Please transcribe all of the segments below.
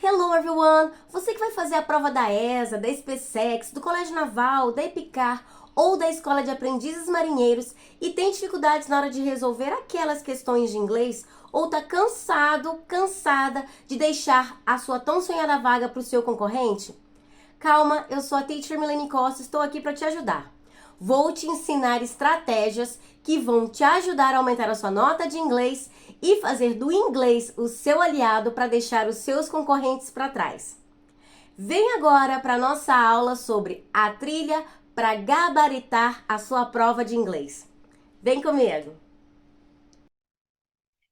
Hello everyone! Você que vai fazer a prova da ESA, da SpaceX, do Colégio Naval, da EPICAR ou da Escola de Aprendizes Marinheiros e tem dificuldades na hora de resolver aquelas questões de inglês ou tá cansado, cansada de deixar a sua tão sonhada vaga para o seu concorrente? Calma, eu sou a Teacher Milene Costa, estou aqui para te ajudar. Vou te ensinar estratégias que vão te ajudar a aumentar a sua nota de inglês e fazer do inglês o seu aliado para deixar os seus concorrentes para trás. Vem agora para a nossa aula sobre a trilha para gabaritar a sua prova de inglês. Vem comigo!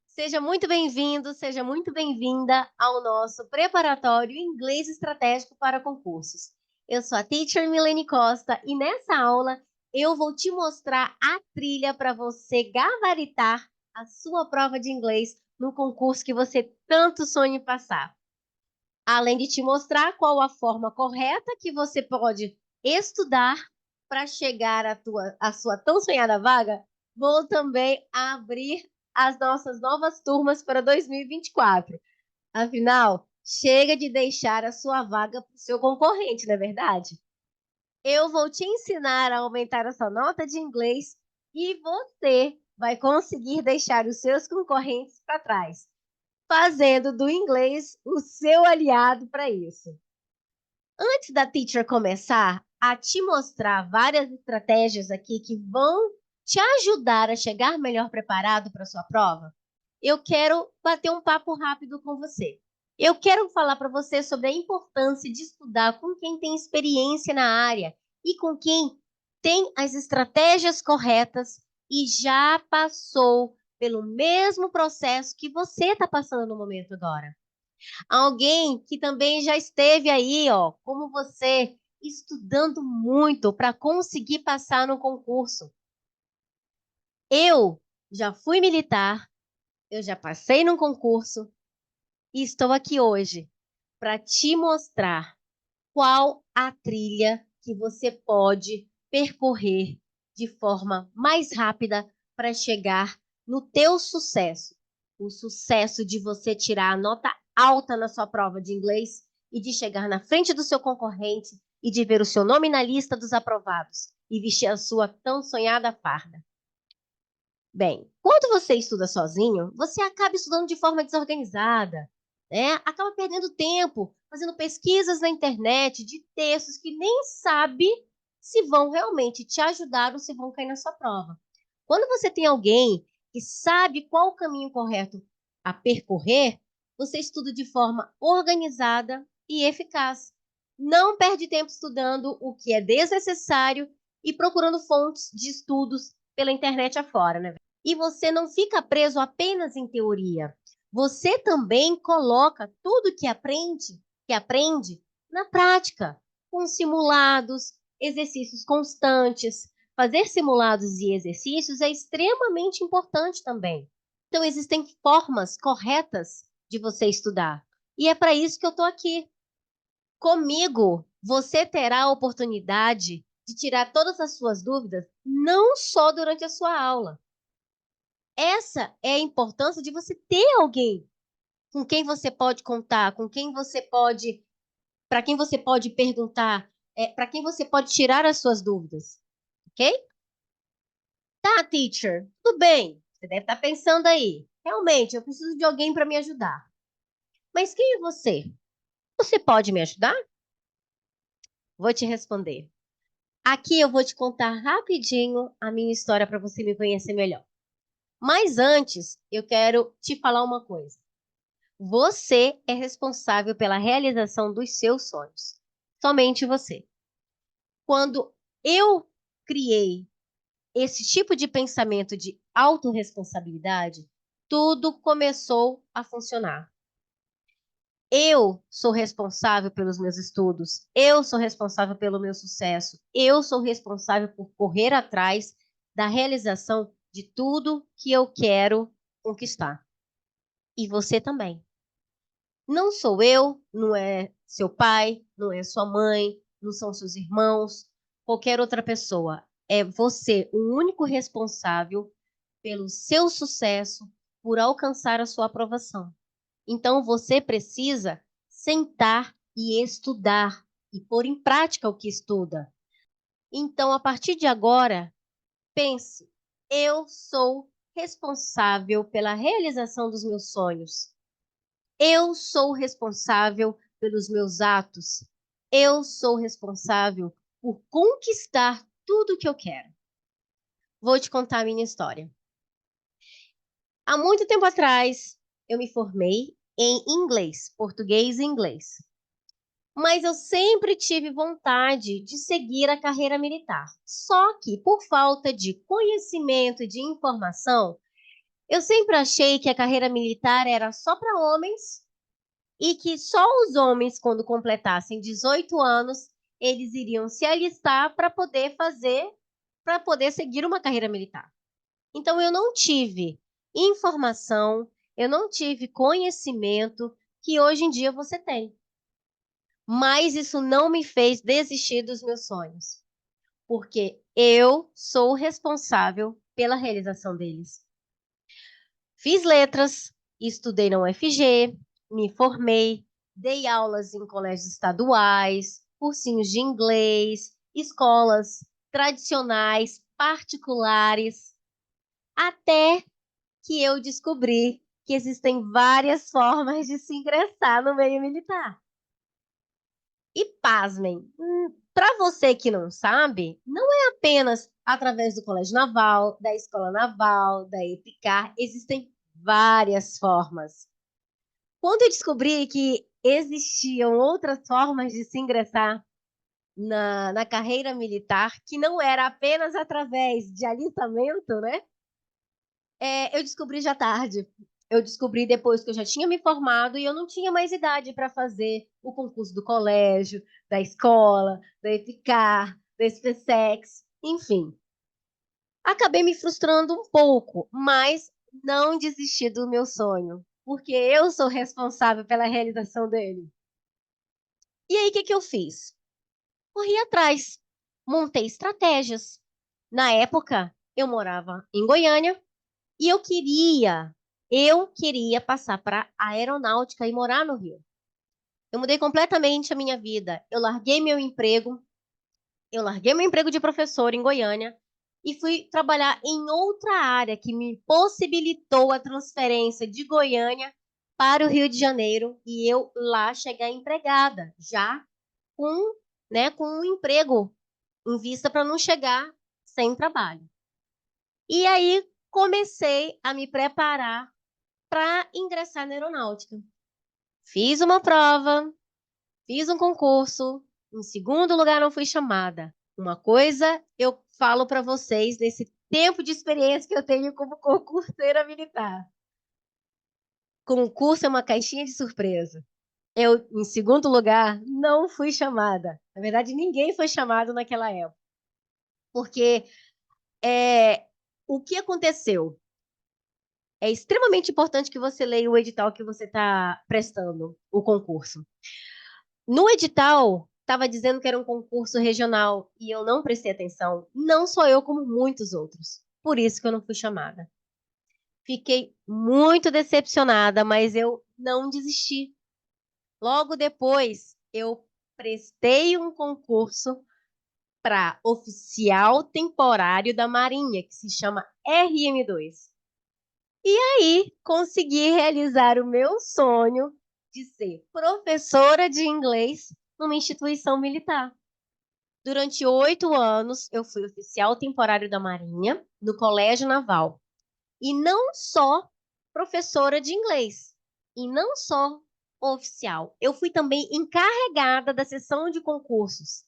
Seja muito bem-vindo, seja muito bem-vinda ao nosso preparatório Inglês Estratégico para Concursos. Eu sou a Teacher Milene Costa e nessa aula eu vou te mostrar a trilha para você gabaritar a sua prova de inglês no concurso que você tanto sonha em passar. Além de te mostrar qual a forma correta que você pode estudar para chegar à sua tão sonhada vaga, vou também abrir as nossas novas turmas para 2024. Afinal, chega de deixar a sua vaga para o seu concorrente, não é verdade? Eu vou te ensinar a aumentar a sua nota de inglês e você vai conseguir deixar os seus concorrentes para trás, fazendo do inglês o seu aliado para isso. Antes da teacher começar a te mostrar várias estratégias aqui que vão te ajudar a chegar melhor preparado para a sua prova, eu quero bater um papo rápido com você. Eu quero falar para você sobre a importância de estudar com quem tem experiência na área e com quem tem as estratégias corretas e já passou pelo mesmo processo que você está passando no momento agora. Alguém que também já esteve aí, ó, como você, estudando muito para conseguir passar no concurso. Eu já fui militar, eu já passei no concurso e estou aqui hoje para te mostrar qual a trilha que você pode percorrer de forma mais rápida para chegar no teu sucesso. O sucesso de você tirar a nota alta na sua prova de inglês e de chegar na frente do seu concorrente e de ver o seu nome na lista dos aprovados e vestir a sua tão sonhada farda. Bem, quando você estuda sozinho, você acaba estudando de forma desorganizada, né? Acaba perdendo tempo fazendo pesquisas na internet de textos que nem sabe se vão realmente te ajudar ou se vão cair na sua prova. Quando você tem alguém que sabe qual o caminho correto a percorrer, você estuda de forma organizada e eficaz. Não perde tempo estudando o que é desnecessário e procurando fontes de estudos pela internet afora, né? E você não fica preso apenas em teoria. Você também coloca tudo que aprende na prática, com simulados, exercícios constantes. Fazer simulados e exercícios é extremamente importante também. Então, existem formas corretas de você estudar. E é para isso que eu estou aqui. Comigo, você terá a oportunidade de tirar todas as suas dúvidas, não só durante a sua aula. Essa é a importância de você ter alguém com quem você pode contar, com quem você pode, para quem você pode perguntar, para quem você pode tirar as suas dúvidas, ok? Tá, teacher, tudo bem. Você deve estar pensando aí. Realmente, eu preciso de alguém para me ajudar. Mas quem é você? Você pode me ajudar? Vou te responder. Aqui eu vou te contar rapidinho a minha história para você me conhecer melhor. Mas antes, eu quero te falar uma coisa. Você é responsável pela realização dos seus sonhos. Somente você. Quando eu criei esse tipo de pensamento de autorresponsabilidade, tudo começou a funcionar. Eu sou responsável pelos meus estudos, eu sou responsável pelo meu sucesso, eu sou responsável por correr atrás da realização de tudo que eu quero conquistar. E você também. Não sou eu, não é seu pai, não é sua mãe, não são seus irmãos, qualquer outra pessoa. É você o único responsável pelo seu sucesso, por alcançar a sua aprovação. Então, você precisa sentar e estudar e pôr em prática o que estuda. Então, a partir de agora, pense, eu sou responsável pela realização dos meus sonhos. Eu sou responsável pelos meus atos. Eu sou responsável por conquistar tudo o que eu quero. Vou te contar a minha história. Há muito tempo atrás, eu me formei em inglês, português e inglês. Mas eu sempre tive vontade de seguir a carreira militar. Só que, por falta de conhecimento e de informação, eu sempre achei que a carreira militar era só para homens e que só os homens, quando completassem 18 anos, eles iriam se alistar para poder seguir uma carreira militar. Então, eu não tive informação, eu não tive conhecimento que hoje em dia você tem. Mas isso não me fez desistir dos meus sonhos, porque eu sou responsável pela realização deles. Fiz letras, estudei na UFG, me formei, dei aulas em colégios estaduais, cursinhos de inglês, escolas tradicionais, particulares, até que eu descobri que existem várias formas de se ingressar no meio militar. E pasmem, para você que não sabe, não é apenas através do Colégio Naval, da Escola Naval, da EPICAR, existem várias formas. Quando eu descobri que existiam outras formas de se ingressar na carreira militar, que não era apenas através de alistamento, né? Eu descobri já tarde. Eu descobri depois que eu já tinha me formado e eu não tinha mais idade para fazer o concurso do colégio, da escola, da EPICAR, da SPSEX, enfim. Acabei me frustrando um pouco, mas não desisti do meu sonho, porque eu sou responsável pela realização dele. E aí, o que que eu fiz? Corri atrás, montei estratégias. Na época, eu morava em Goiânia e eu queria passar para a aeronáutica e morar no Rio. Eu mudei completamente a minha vida. Eu larguei meu emprego de professor em Goiânia e fui trabalhar em outra área que me possibilitou a transferência de Goiânia para o Rio de Janeiro e eu lá chegar empregada, já com, com um emprego em vista para não chegar sem trabalho. E aí comecei a me preparar para ingressar na aeronáutica. Fiz uma prova, fiz um concurso, em segundo lugar não fui chamada. Uma coisa eu falo para vocês nesse tempo de experiência que eu tenho como concurseira militar. Concurso é uma caixinha de surpresa. Eu, em segundo lugar, não fui chamada. Na verdade, ninguém foi chamado naquela época. Porque o que aconteceu? É extremamente importante que você leia o edital que você está prestando, o concurso. No edital, estava dizendo que era um concurso regional e eu não prestei atenção. Não só eu, como muitos outros. Por isso que eu não fui chamada. Fiquei muito decepcionada, mas eu não desisti. Logo depois, eu prestei um concurso para oficial temporário da Marinha, que se chama RM2. E aí, consegui realizar o meu sonho de ser professora de inglês numa instituição militar. Durante 8 anos, eu fui oficial temporário da Marinha, no Colégio Naval. E não só professora de inglês, e não só oficial. Eu fui também encarregada da sessão de concursos.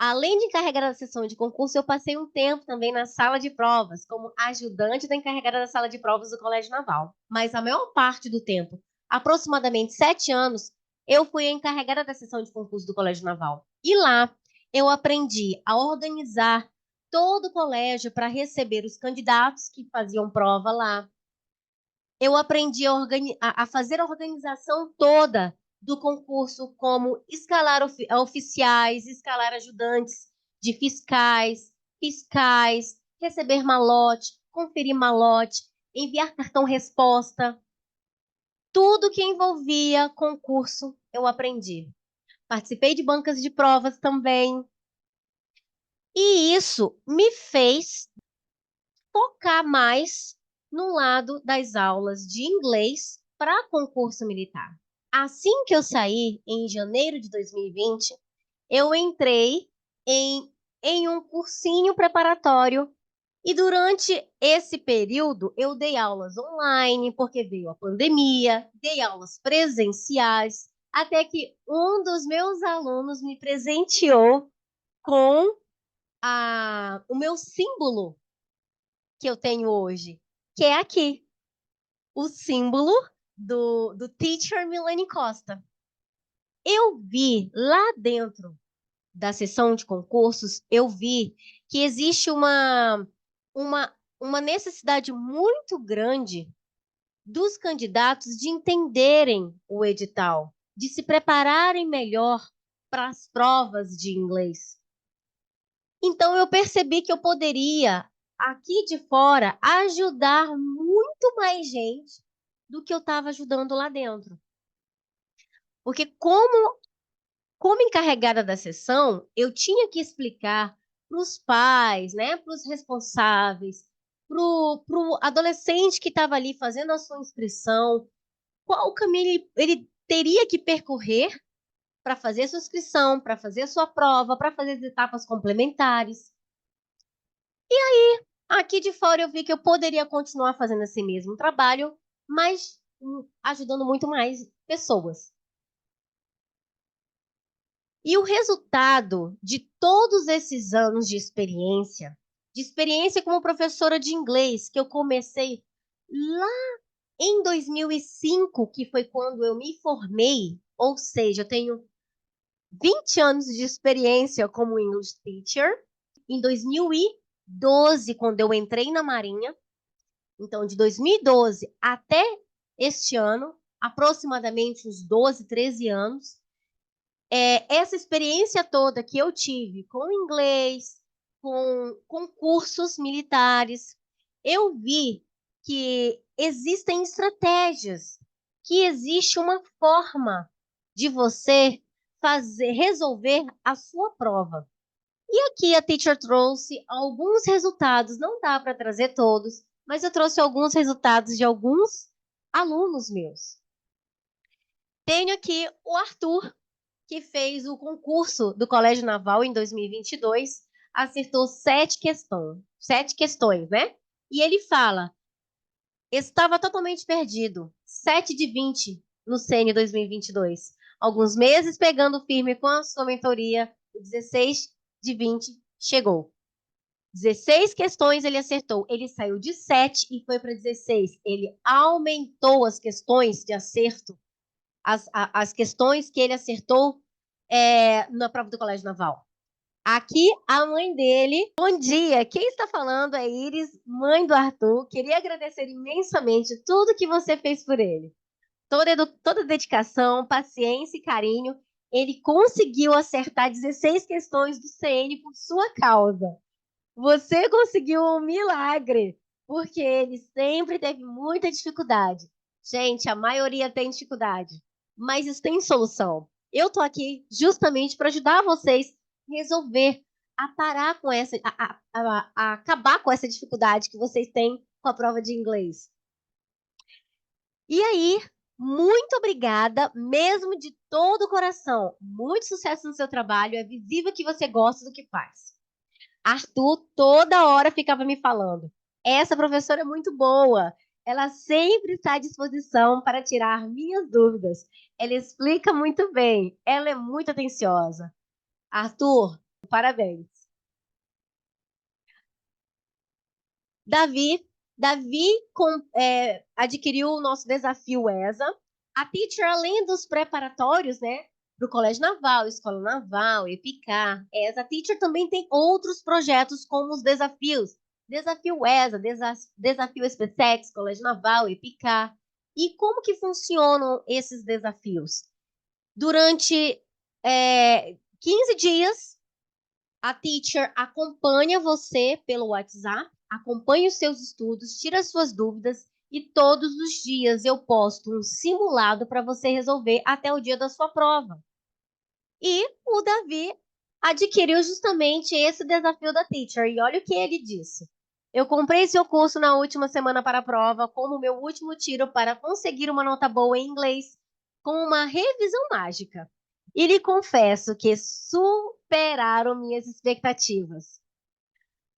Além de encarregada da sessão de concurso, eu passei um tempo também na sala de provas, como ajudante da encarregada da sala de provas do Colégio Naval. Mas a maior parte do tempo, aproximadamente 7 anos, eu fui a encarregada da sessão de concurso do Colégio Naval. E lá, eu aprendi a organizar todo o colégio para receber os candidatos que faziam prova lá. Eu aprendi a fazer a organização toda do concurso, como escalar oficiais, escalar ajudantes de fiscais, receber malote, conferir malote, enviar cartão resposta. Tudo que envolvia concurso, eu aprendi. Participei de bancas de provas também. E isso me fez focar mais no lado das aulas de inglês para concurso militar. Assim que eu saí, em janeiro de 2020, eu entrei em, em um cursinho preparatório e durante esse período eu dei aulas online, porque veio a pandemia, dei aulas presenciais, até que um dos meus alunos me presenteou com o meu símbolo que eu tenho hoje, que é aqui, o símbolo do Teacher Milene Costa. Eu vi lá dentro da sessão de concursos, eu vi que existe uma necessidade muito grande dos candidatos de entenderem o edital, de se prepararem melhor para as provas de inglês. Então, eu percebi que eu poderia, aqui de fora, ajudar muito mais gente do que eu estava ajudando lá dentro. Porque, como encarregada da sessão, eu tinha que explicar para os pais, né, para os responsáveis, para o adolescente que estava ali fazendo a sua inscrição, qual caminho ele teria que percorrer para fazer a sua inscrição, para fazer a sua prova, para fazer as etapas complementares. Aqui de fora eu vi que eu poderia continuar fazendo esse mesmo trabalho, mas ajudando muito mais pessoas. E o resultado de todos esses anos de experiência como professora de inglês, que eu comecei lá em 2005, que foi quando eu me formei, ou seja, eu tenho 20 anos de experiência como English teacher. Em 2012, quando eu entrei na Marinha, então de 2012 até este ano, aproximadamente uns 12, 13 anos, essa experiência toda que eu tive com inglês, com concursos militares, eu vi que existem estratégias, que existe uma forma de você resolver a sua prova. E aqui a teacher trouxe alguns resultados, não dá para trazer todos, mas eu trouxe alguns resultados de alguns alunos meus. Tenho aqui o Arthur, que fez o concurso do Colégio Naval em 2022, acertou 7 questões, né? E ele fala, estava totalmente perdido, 7 de 20 no CN 2022. Alguns meses pegando firme com a sua mentoria, o 16 de 20 chegou. 16 questões ele acertou. Ele saiu de 7 e foi para 16. Ele aumentou as questões de acerto, as questões que ele acertou na prova do Colégio Naval. Aqui, a mãe dele. Bom dia, quem está falando é Iris, mãe do Arthur. Queria agradecer imensamente tudo que você fez por ele. Toda dedicação, paciência e carinho. Ele conseguiu acertar 16 questões do CN por sua causa. Você conseguiu um milagre, porque ele sempre teve muita dificuldade. Gente, a maioria tem dificuldade, mas isso tem solução. Eu tô aqui justamente para ajudar vocês a resolver, a parar com essa, a acabar com essa dificuldade que vocês têm com a prova de inglês. E aí, muito obrigada, mesmo de todo o coração. Muito sucesso no seu trabalho. É visível que você gosta do que faz. Arthur toda hora ficava me falando: essa professora é muito boa, ela sempre está à disposição para tirar minhas dúvidas. Ela explica muito bem, ela é muito atenciosa. Arthur, parabéns. Davi adquiriu o nosso desafio ESA. A Teacher, além dos preparatórios, né, para o Colégio Naval, Escola Naval, EPICAR, ESA, a Teacher também tem outros projetos como os desafios. Desafio ESA, Desafio SpaceX, Colégio Naval, EPICAR. E como que funcionam esses desafios? Durante 15 dias, a Teacher acompanha você pelo WhatsApp, acompanha os seus estudos, tira as suas dúvidas e todos os dias eu posto um simulado para você resolver até o dia da sua prova. E o Davi adquiriu justamente esse desafio da Teacher. E olha o que ele disse. Eu comprei seu curso na última semana para a prova como meu último tiro para conseguir uma nota boa em inglês com uma revisão mágica. E lhe confesso que superaram minhas expectativas.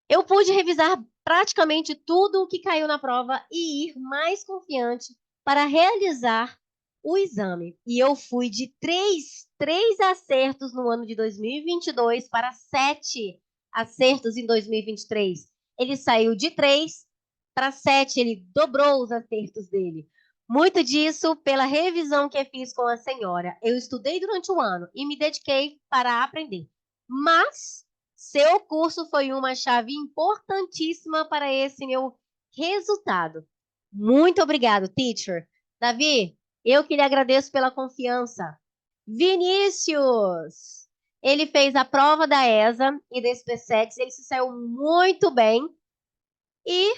Eu pude revisar praticamente tudo o que caiu na prova e ir mais confiante para realizar o exame. E eu fui de três acertos no ano de 2022 para 7 acertos em 2023. Ele saiu de 3 para 7, ele dobrou os acertos dele. Muito disso pela revisão que eu fiz com a senhora. Eu estudei durante o ano e me dediquei para aprender. Mas seu curso foi uma chave importantíssima para esse meu resultado. Muito obrigado, teacher. Davi, eu que lhe agradeço pela confiança. Vinícius, ele fez a prova da ESA e da SpaceX, ele se saiu muito bem e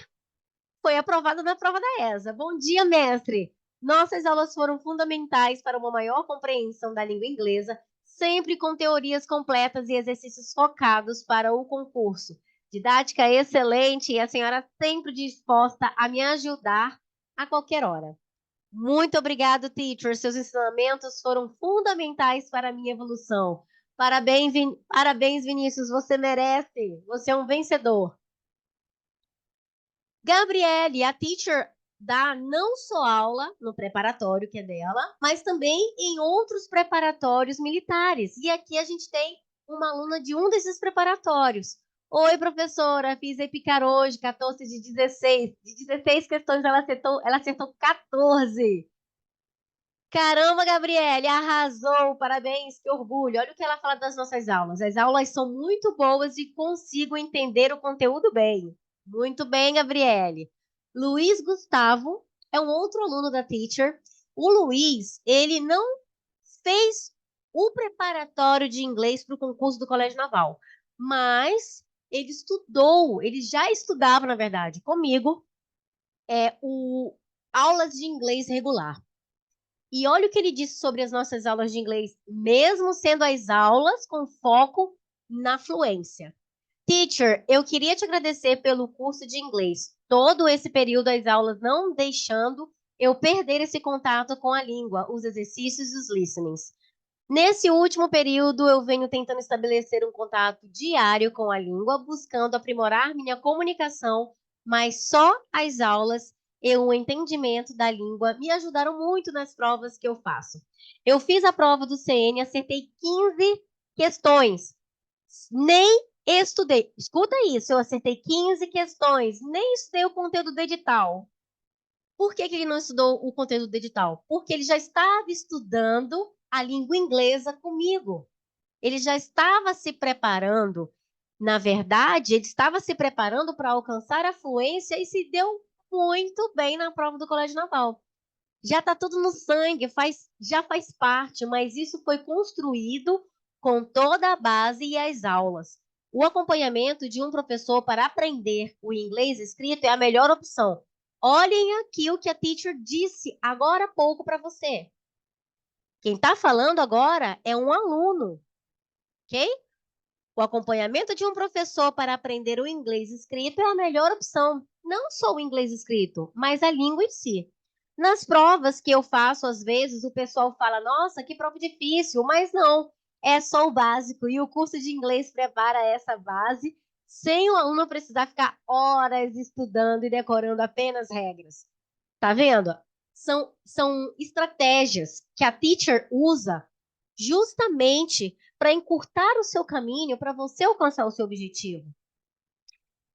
foi aprovado na prova da ESA. Bom dia, mestre. Nossas aulas foram fundamentais para uma maior compreensão da língua inglesa, sempre com teorias completas e exercícios focados para o concurso. Didática excelente e a senhora sempre disposta a me ajudar a qualquer hora. Muito obrigado, teacher. Seus ensinamentos foram fundamentais para a minha evolução. Parabéns, Vinícius. Você merece. Você é um vencedor. Gabriele, a teacher dá não só aula no preparatório que é dela, mas também em outros preparatórios militares. E aqui a gente tem uma aluna de um desses preparatórios. Oi, professora, fiz EPICAR hoje, 14 de 16. De 16 questões ela acertou 14. Caramba, Gabriele, arrasou, parabéns, que orgulho. Olha o que ela fala das nossas aulas. As aulas são muito boas e consigo entender o conteúdo bem. Muito bem, Gabriele. Luiz Gustavo é um outro aluno da Teacher. O Luiz, ele não fez o preparatório de inglês para o concurso do Colégio Naval, mas ele já estudava, na verdade, comigo, o aulas de inglês regular. E olha o que ele disse sobre as nossas aulas de inglês, mesmo sendo as aulas com foco na fluência. Teacher, eu queria te agradecer pelo curso de inglês. Todo esse período das aulas não deixando eu perder esse contato com a língua, os exercícios e os listenings. Nesse último período, eu venho tentando estabelecer um contato diário com a língua, buscando aprimorar minha comunicação, mas só as aulas e o entendimento da língua me ajudaram muito nas provas que eu faço. Eu fiz a prova do CN, acertei 15 questões. Nem estudei. Escuta isso, eu acertei 15 questões, nem estudei o conteúdo do edital. Por que ele não estudou o conteúdo do edital? Porque ele já estava estudando a língua inglesa comigo. Ele já estava se preparando. Na verdade, ele estava se preparando para alcançar a fluência e se deu muito bem na prova do Colégio Naval. Já está tudo no sangue, já faz parte, mas isso foi construído com toda a base e as aulas. O acompanhamento de um professor para aprender o inglês escrito é a melhor opção. Olhem aqui o que a teacher disse agora há pouco para você. Quem está falando agora é um aluno, ok? O acompanhamento de um professor para aprender o inglês escrito é a melhor opção. Não só o inglês escrito, mas a língua em si. Nas provas que eu faço, às vezes, o pessoal fala, nossa, que prova difícil, mas não, é só o básico. E o curso de inglês prepara essa base, sem o aluno precisar ficar horas estudando e decorando apenas regras. Tá vendo? São estratégias que a teacher usa justamente para encurtar o seu caminho para você alcançar o seu objetivo.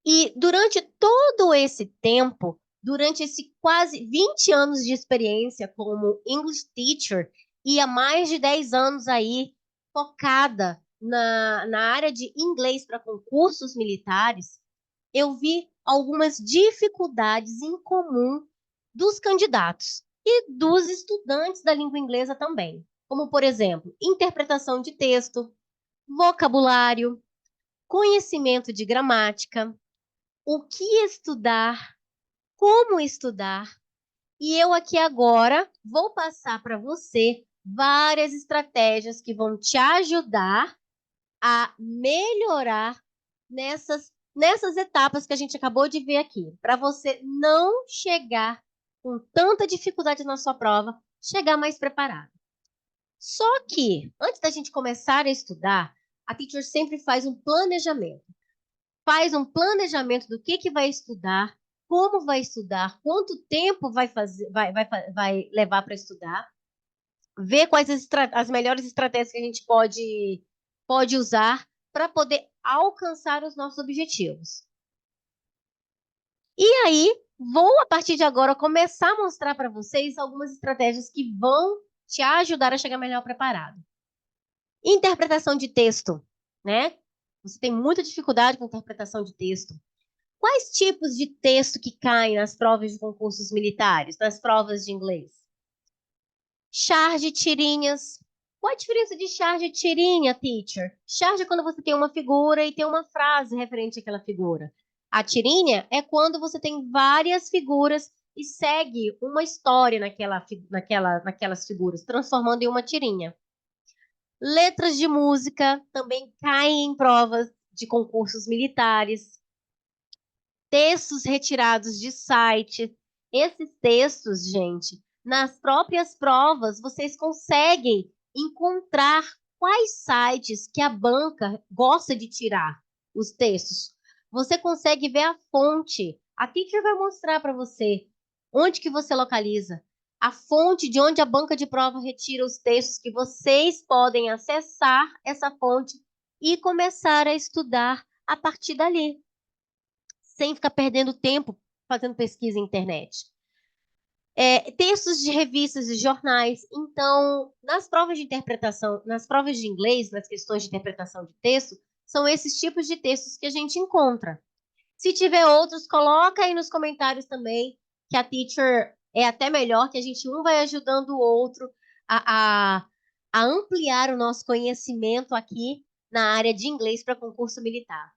E durante todo esse tempo, durante esse quase 20 anos de experiência como English teacher e há mais de 10 anos aí focada na área de inglês para concursos militares, eu vi algumas dificuldades em comum dos candidatos e dos estudantes da língua inglesa também, como, por exemplo, interpretação de texto, vocabulário, conhecimento de gramática, o que estudar, como estudar, E eu aqui agora vou passar para você várias estratégias que vão te ajudar a melhorar nessas etapas que a gente acabou de ver aqui, para você não chegar com tanta dificuldade na sua prova, chegar mais preparado. Só que, antes da gente começar a estudar, a teacher sempre faz um planejamento. Faz um planejamento do que vai estudar, como vai estudar, quanto tempo vai fazer, vai levar para estudar, ver quais as melhores estratégias que a gente pode usar para poder alcançar os nossos objetivos. E aí, vou, a partir de agora, começar a mostrar para vocês algumas estratégias que vão te ajudar a chegar melhor preparado. Interpretação de texto, né? Você tem muita dificuldade com interpretação de texto. Quais tipos de texto que caem nas provas de concursos militares, nas provas de inglês? Charge, tirinhas. Qual a diferença de charge e tirinha, teacher? Charge é quando você tem uma figura e tem uma frase referente àquela figura. A tirinha é quando você tem várias figuras e segue uma história naquelas figuras, transformando em uma tirinha. Letras de música também caem em provas de concursos militares. Textos retirados de site. Esses textos, gente, nas próprias provas, vocês conseguem encontrar quais sites que a banca gosta de tirar os textos. Você consegue ver a fonte. A teacher vai mostrar para você onde que você localiza. A fonte de onde a banca de prova retira os textos que vocês podem acessar essa fonte e começar a estudar a partir dali, sem ficar perdendo tempo fazendo pesquisa na internet. Textos de revistas e jornais. Então, nas provas de interpretação, nas provas de inglês, nas questões de interpretação de texto, são esses tipos de textos que a gente encontra. Se tiver outros, coloca aí nos comentários também, que a teacher é até melhor, que a gente um vai ajudando o outro a, a, a ampliar o nosso conhecimento aqui na área de inglês para concurso militar.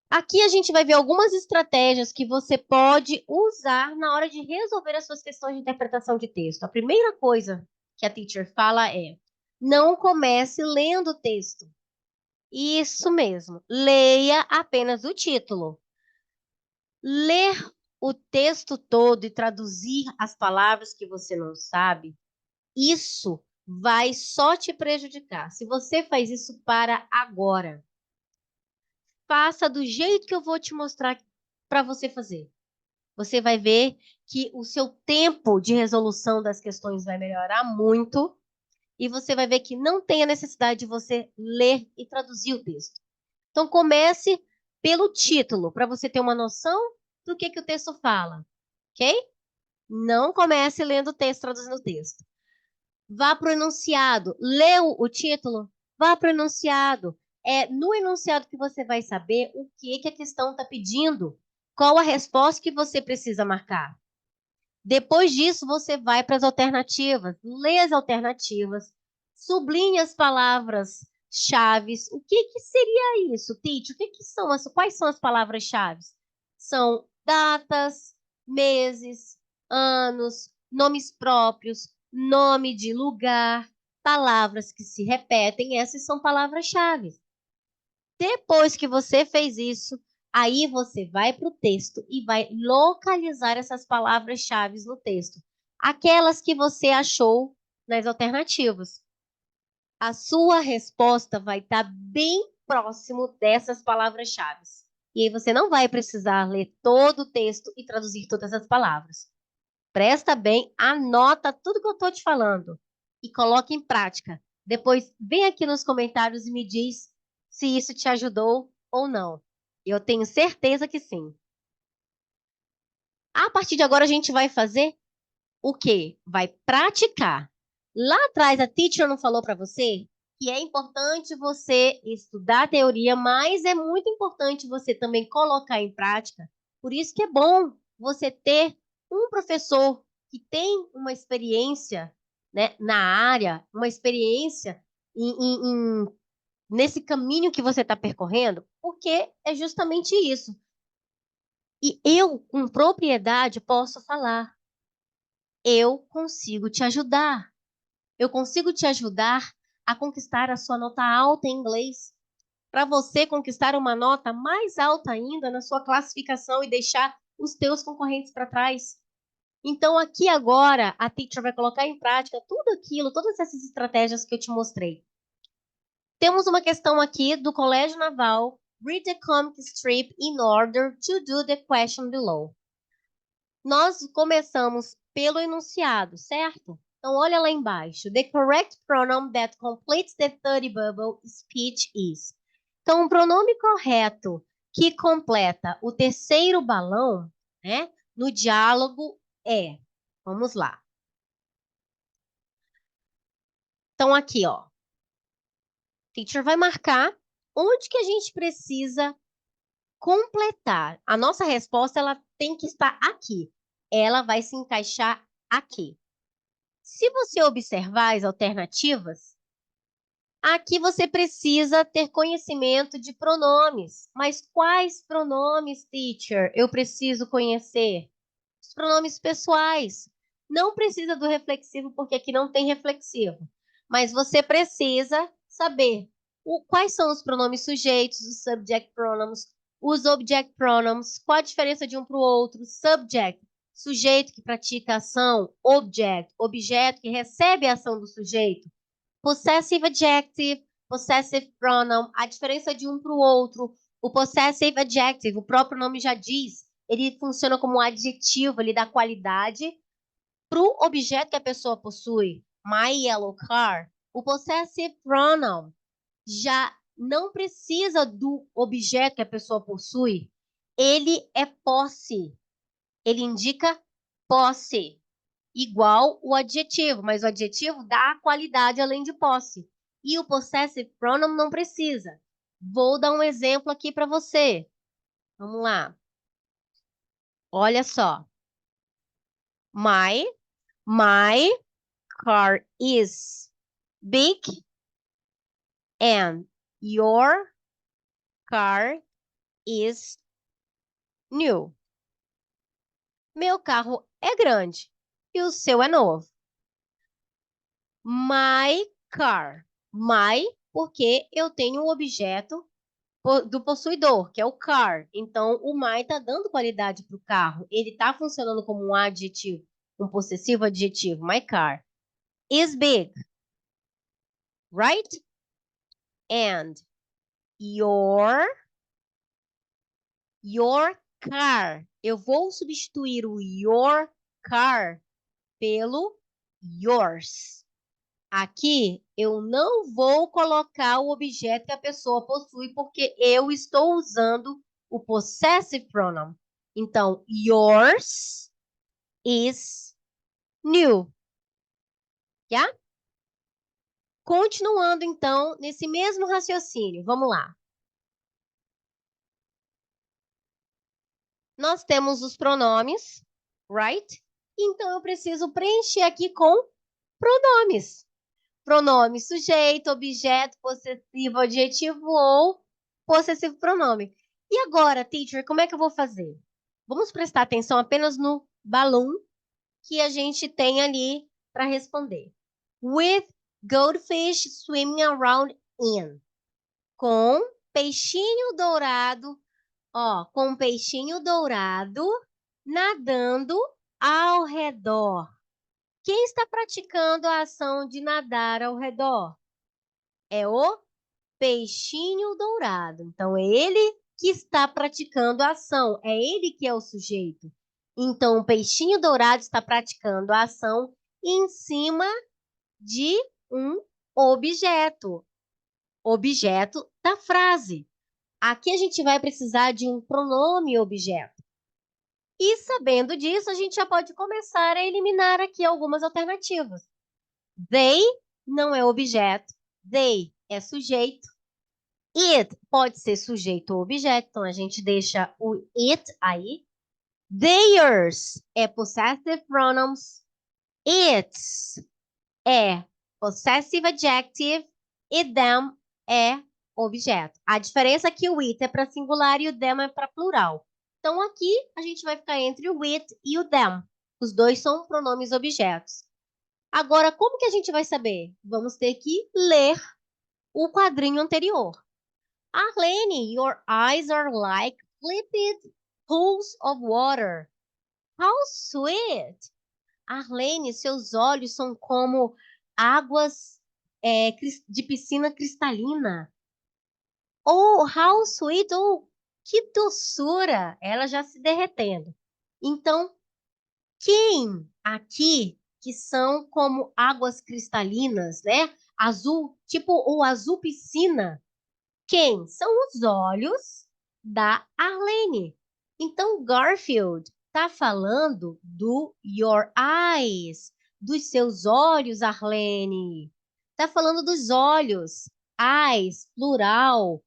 Aqui a gente vai ver algumas estratégias que você pode usar na hora de resolver as suas questões de interpretação de texto. A primeira coisa que a teacher fala é: não comece lendo o texto. Isso mesmo, leia apenas o título. Ler o texto todo e traduzir as palavras que você não sabe, isso vai só te prejudicar. Se você faz isso para agora, faça do jeito que eu vou te mostrar para você fazer. Você vai ver que o seu tempo de resolução das questões vai melhorar muito e você vai ver que não tem a necessidade de você ler e traduzir o texto. Então, comece pelo título, para você ter uma noção do que o texto fala, ok? Não comece lendo o texto, traduzindo o texto. Vá para o enunciado. Leu o título? Vá para o enunciado. É no enunciado que você vai saber o que a questão está pedindo. Qual a resposta que você precisa marcar. Depois disso, você vai para as alternativas. Lê as alternativas. Sublinhe as palavras-chave. O que seria isso, Tite? Quais são as palavras-chave? São datas, meses, anos, nomes próprios, nome de lugar, palavras que se repetem. Essas são palavras-chave. Depois que você fez isso, aí você vai para o texto e vai localizar essas palavras-chave no texto. Aquelas que você achou nas alternativas. A sua resposta vai estar bem próximo dessas palavras-chave. E aí você não vai precisar ler todo o texto e traduzir todas as palavras. Presta bem, anota tudo que eu estou te falando e coloque em prática. Depois, vem aqui nos comentários e me diz se isso te ajudou ou não. Eu tenho certeza que sim. A partir de agora, a gente vai fazer o quê? Vai praticar. Lá atrás, a teacher não falou para você que é importante você estudar a teoria, mas é muito importante você também colocar em prática. Por isso que é bom você ter um professor que tem uma experiência, né, na área, uma experiência nesse caminho que você está percorrendo, porque é justamente isso. E eu, com propriedade, posso falar. Eu consigo te ajudar. Eu consigo te ajudar a conquistar a sua nota alta em inglês, para você conquistar uma nota mais alta ainda na sua classificação e deixar os teus concorrentes para trás. Então, aqui agora, a teacher vai colocar em prática tudo aquilo, todas essas estratégias que eu te mostrei. Temos uma questão aqui do Colégio Naval. Read the comic strip in order to do the question below. Nós começamos pelo enunciado, certo? Então, olha lá embaixo. The correct pronoun that completes the 30 bubble speech is. Então, o pronome correto que completa o terceiro balão, né, no diálogo é. Vamos lá. Então, aqui, ó. O teacher vai marcar onde que a gente precisa completar. A nossa resposta, ela tem que estar aqui. Ela vai se encaixar aqui. Se você observar as alternativas, aqui você precisa ter conhecimento de pronomes. Mas quais pronomes, teacher, eu preciso conhecer? Os pronomes pessoais. Não precisa do reflexivo, porque aqui não tem reflexivo. Mas você precisa saber quais são os pronomes sujeitos, os subject pronouns, os object pronouns, qual a diferença de um para o outro, subject, sujeito que pratica a ação, object, objeto que recebe a ação do sujeito, possessive adjective, possessive pronoun, a diferença de um para o outro. O possessive adjective, o próprio nome já diz, ele funciona como um adjetivo, ele dá qualidade para o objeto que a pessoa possui. My yellow car. O possessive pronoun já não precisa do objeto que a pessoa possui. Ele é posse. Ele indica posse. Igual o adjetivo, mas o adjetivo dá qualidade além de posse. E o possessive pronoun não precisa. Vou dar um exemplo aqui para você. Vamos lá. Olha só. My car is big and your car is new. Meu carro é grande e o seu é novo. My car. My, porque eu tenho um objeto do possuidor, que é o car. Então, o my está dando qualidade para o carro. Ele está funcionando como um adjetivo, um possessivo adjetivo. My car is big, right? And your car. Eu vou substituir o your car pelo yours. Aqui eu não vou colocar o objeto que a pessoa possui porque eu estou usando o possessive pronoun. Então, yours is new. Já? Continuando, então, nesse mesmo raciocínio. Vamos lá. Nós temos os pronomes, right? Então, eu preciso preencher aqui com pronomes. Pronome sujeito, objeto, possessivo, adjetivo ou possessivo pronome. E agora, teacher, como é que eu vou fazer? Vamos prestar atenção apenas no balloon que a gente tem ali para responder. With goldfish swimming around in. Com peixinho dourado, ó, com peixinho dourado nadando ao redor. Quem está praticando a ação de nadar ao redor? É o peixinho dourado. Então, é ele que está praticando a ação. É ele que é o sujeito. Então, o peixinho dourado está praticando a ação em cima de um objeto. Objeto da frase. Aqui a gente vai precisar de um pronome objeto. E sabendo disso, a gente já pode começar a eliminar aqui algumas alternativas. They não é objeto. They é sujeito. It pode ser sujeito ou objeto, então a gente deixa o it aí. Theirs é possessive pronouns. Its é possessive adjective. E them é objeto. A diferença é que o it é para singular e o them é para plural. Então, aqui a gente vai ficar entre o it e o them. Os dois são pronomes objetos. Agora, como que a gente vai saber? Vamos ter que ler o quadrinho anterior. Arlene, your eyes are like limpid pools of water. How sweet! Arlene, seus olhos são como águas de piscina cristalina. Oh, how sweet! Oh, que doçura! Ela já se derretendo. Então, quem aqui que são como águas cristalinas, né? Azul, tipo o azul piscina. Quem? São os olhos da Arlene. Então, Garfield está falando do your eyes, dos seus olhos, Arlene. Está falando dos olhos, eyes, plural,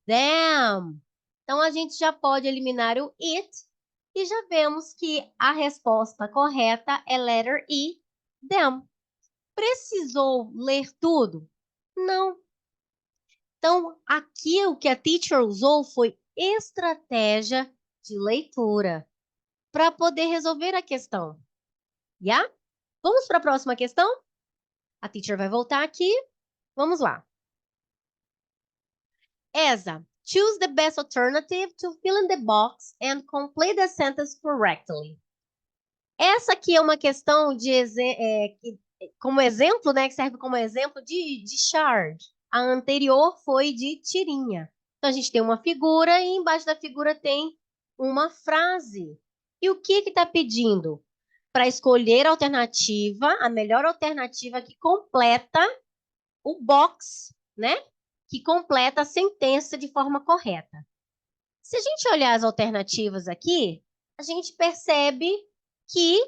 them. Então, a gente já pode eliminar o it e já vemos que a resposta correta é letter E, them. Precisou ler tudo? Não. Então, aqui o que a teacher usou foi estratégia de leitura para poder resolver a questão. Yeah? Vamos para a próxima questão? A teacher vai voltar aqui. Vamos lá. Esa, choose the best alternative to fill in the box and complete the sentence correctly. Essa aqui é uma questão de como exemplo, né, que serve como exemplo de shard. A anterior foi de tirinha. Então, a gente tem uma figura e embaixo da figura tem uma frase. E o que está pedindo? Para escolher a alternativa, a melhor alternativa que completa o box, né? Que completa a sentença de forma correta. Se a gente olhar as alternativas aqui, a gente percebe que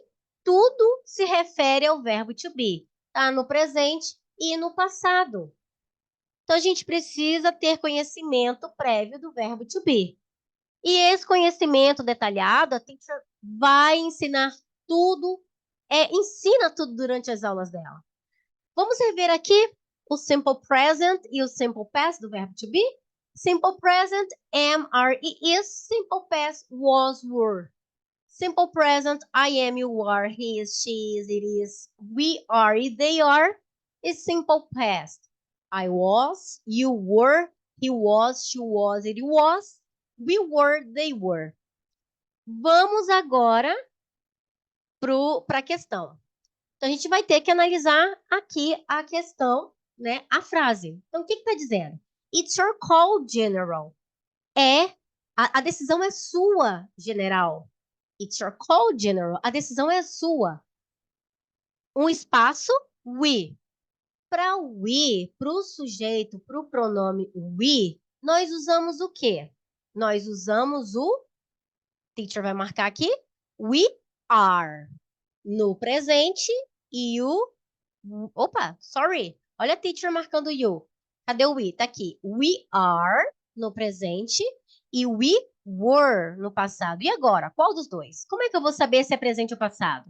tudo se refere ao verbo to be. Tá no presente e no passado. Então, a gente precisa ter conhecimento prévio do verbo to be. E esse conhecimento detalhado, a teacher vai ensinar tudo, ensina tudo durante as aulas dela. Vamos rever aqui o simple present e o simple past do verbo to be. Simple present, am, are, is. Simple past, was, were. Simple present, I am, you are, he is, she is, it is, we are, they are. Is simple past. I was, you were, he was, she was, it was, we were, they were. Vamos agora para a questão. Então, a gente vai ter que analisar aqui a questão, né, a frase. Então, o que está dizendo? It's your call, general. A decisão é sua, general. It's your call, general. A decisão é sua. Um espaço, we. Para we, para o sujeito, para o pronome we, nós usamos o quê? Nós usamos o, teacher vai marcar aqui, we are. No presente e o, opa, sorry. Olha a teacher marcando you. Cadê o we? Tá aqui. We are no presente e we were no passado. E agora? Qual dos dois? Como é que eu vou saber se é presente ou passado?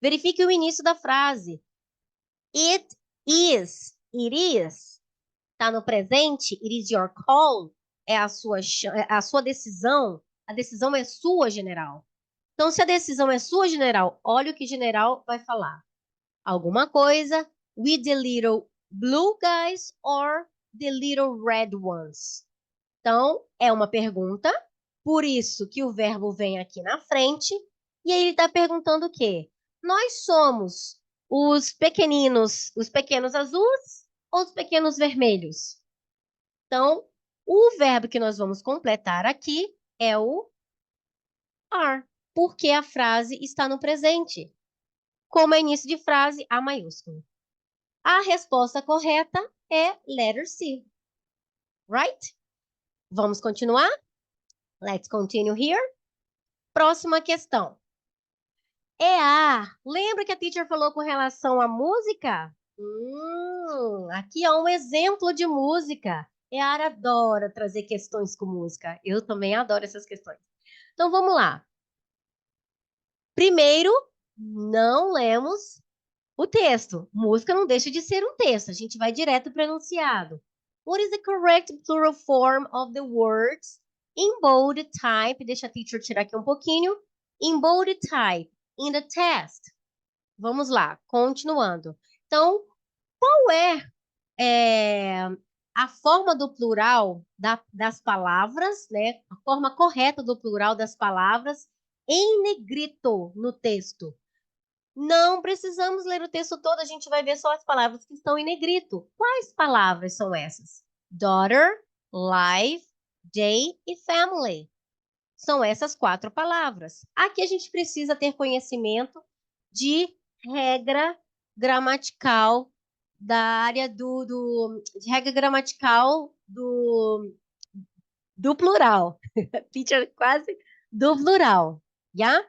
Verifique o início da frase. It is. It is. Tá no presente. It is your call. É a sua decisão. A decisão é sua, general. Então, se a decisão é sua, general, olha o que general vai falar. Alguma coisa. With the little blue guys or the little red ones. Então, é uma pergunta. Por isso que o verbo vem aqui na frente. E aí ele está perguntando o quê? Nós somos os pequenos azuis ou os pequenos vermelhos? Então, o verbo que nós vamos completar aqui é o are, porque a frase está no presente. Como é início de frase, A maiúsculo. A resposta correta é letter C. Right? Vamos continuar? Let's continue here. Próxima questão. Lembra que a teacher falou com relação à música? Aqui é um exemplo de música. Adora trazer questões com música. Eu também adoro essas questões. Então, vamos lá. Primeiro, não lemos o texto. Música não deixa de ser um texto. A gente vai direto para o enunciado. What is the correct plural form of the words In bold type, deixa a teacher tirar aqui um pouquinho. In bold type, in the test. Vamos lá, continuando. Então, qual é a forma do plural das palavras, né? A forma correta do plural das palavras em negrito no texto? Não precisamos ler o texto todo, a gente vai ver só as palavras que estão em negrito. Quais palavras são essas? Daughter, life, day e family. São essas 4 palavras. Aqui a gente precisa ter conhecimento de regra gramatical da área de regra gramatical do plural. Teacher, quase do plural, já?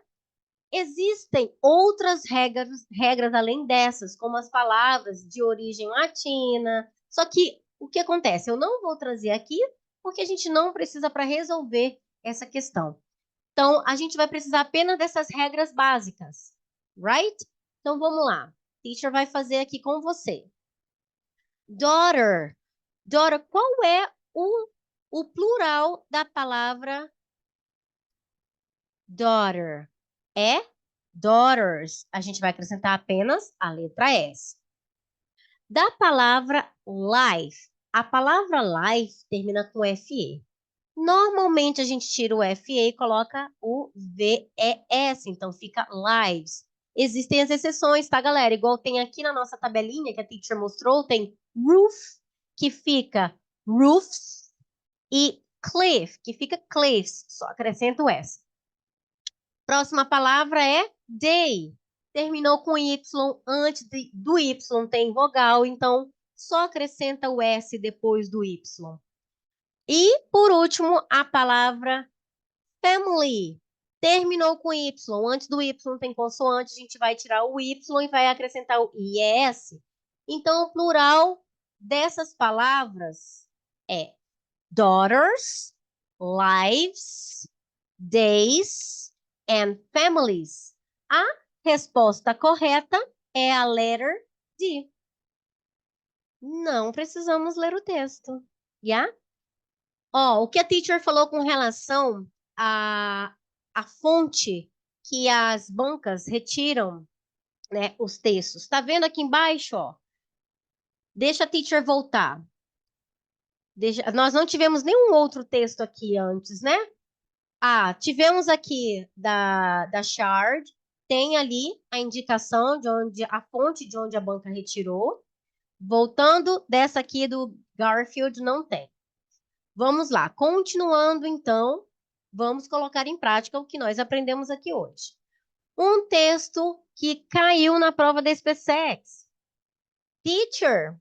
Existem outras regras além dessas, como as palavras de origem latina. Só que o que acontece? Eu não vou trazer aqui porque a gente não precisa para resolver essa questão. Então, a gente vai precisar apenas dessas regras básicas, right? Então, vamos lá. Teacher vai fazer aqui com você. Daughter. Daughter, qual é o plural da palavra daughter? É daughters. A gente vai acrescentar apenas a letra S. Da palavra life. A palavra life termina com FE. Normalmente a gente tira o FE e coloca o VES, então fica lives. Existem as exceções, tá, galera? Igual tem aqui na nossa tabelinha que a teacher mostrou, tem roof, que fica roofs, e cliff, que fica cliffs, só acrescenta o S. Próxima palavra é day. Terminou com Y, antes do Y tem vogal, então só acrescenta o S depois do Y. E, por último, a palavra family. Terminou com Y. Antes do Y tem consoante, a gente vai tirar o Y e vai acrescentar o IS. Então, o plural dessas palavras é daughters, lives, days and families. A resposta correta é a letter D. Não precisamos ler o texto, yeah? Ó, o que a teacher falou com relação à fonte que as bancas retiram, né, os textos. Tá vendo aqui embaixo, ó? Deixa a teacher voltar. Nós não tivemos nenhum outro texto aqui antes, né? Ah, tivemos aqui da Shard, tem ali a indicação de onde a fonte de onde a banca retirou. Voltando dessa aqui do Garfield, não tem. Vamos lá, continuando então, vamos colocar em prática o que nós aprendemos aqui hoje. Um texto que caiu na prova da SpaceX. Teacher,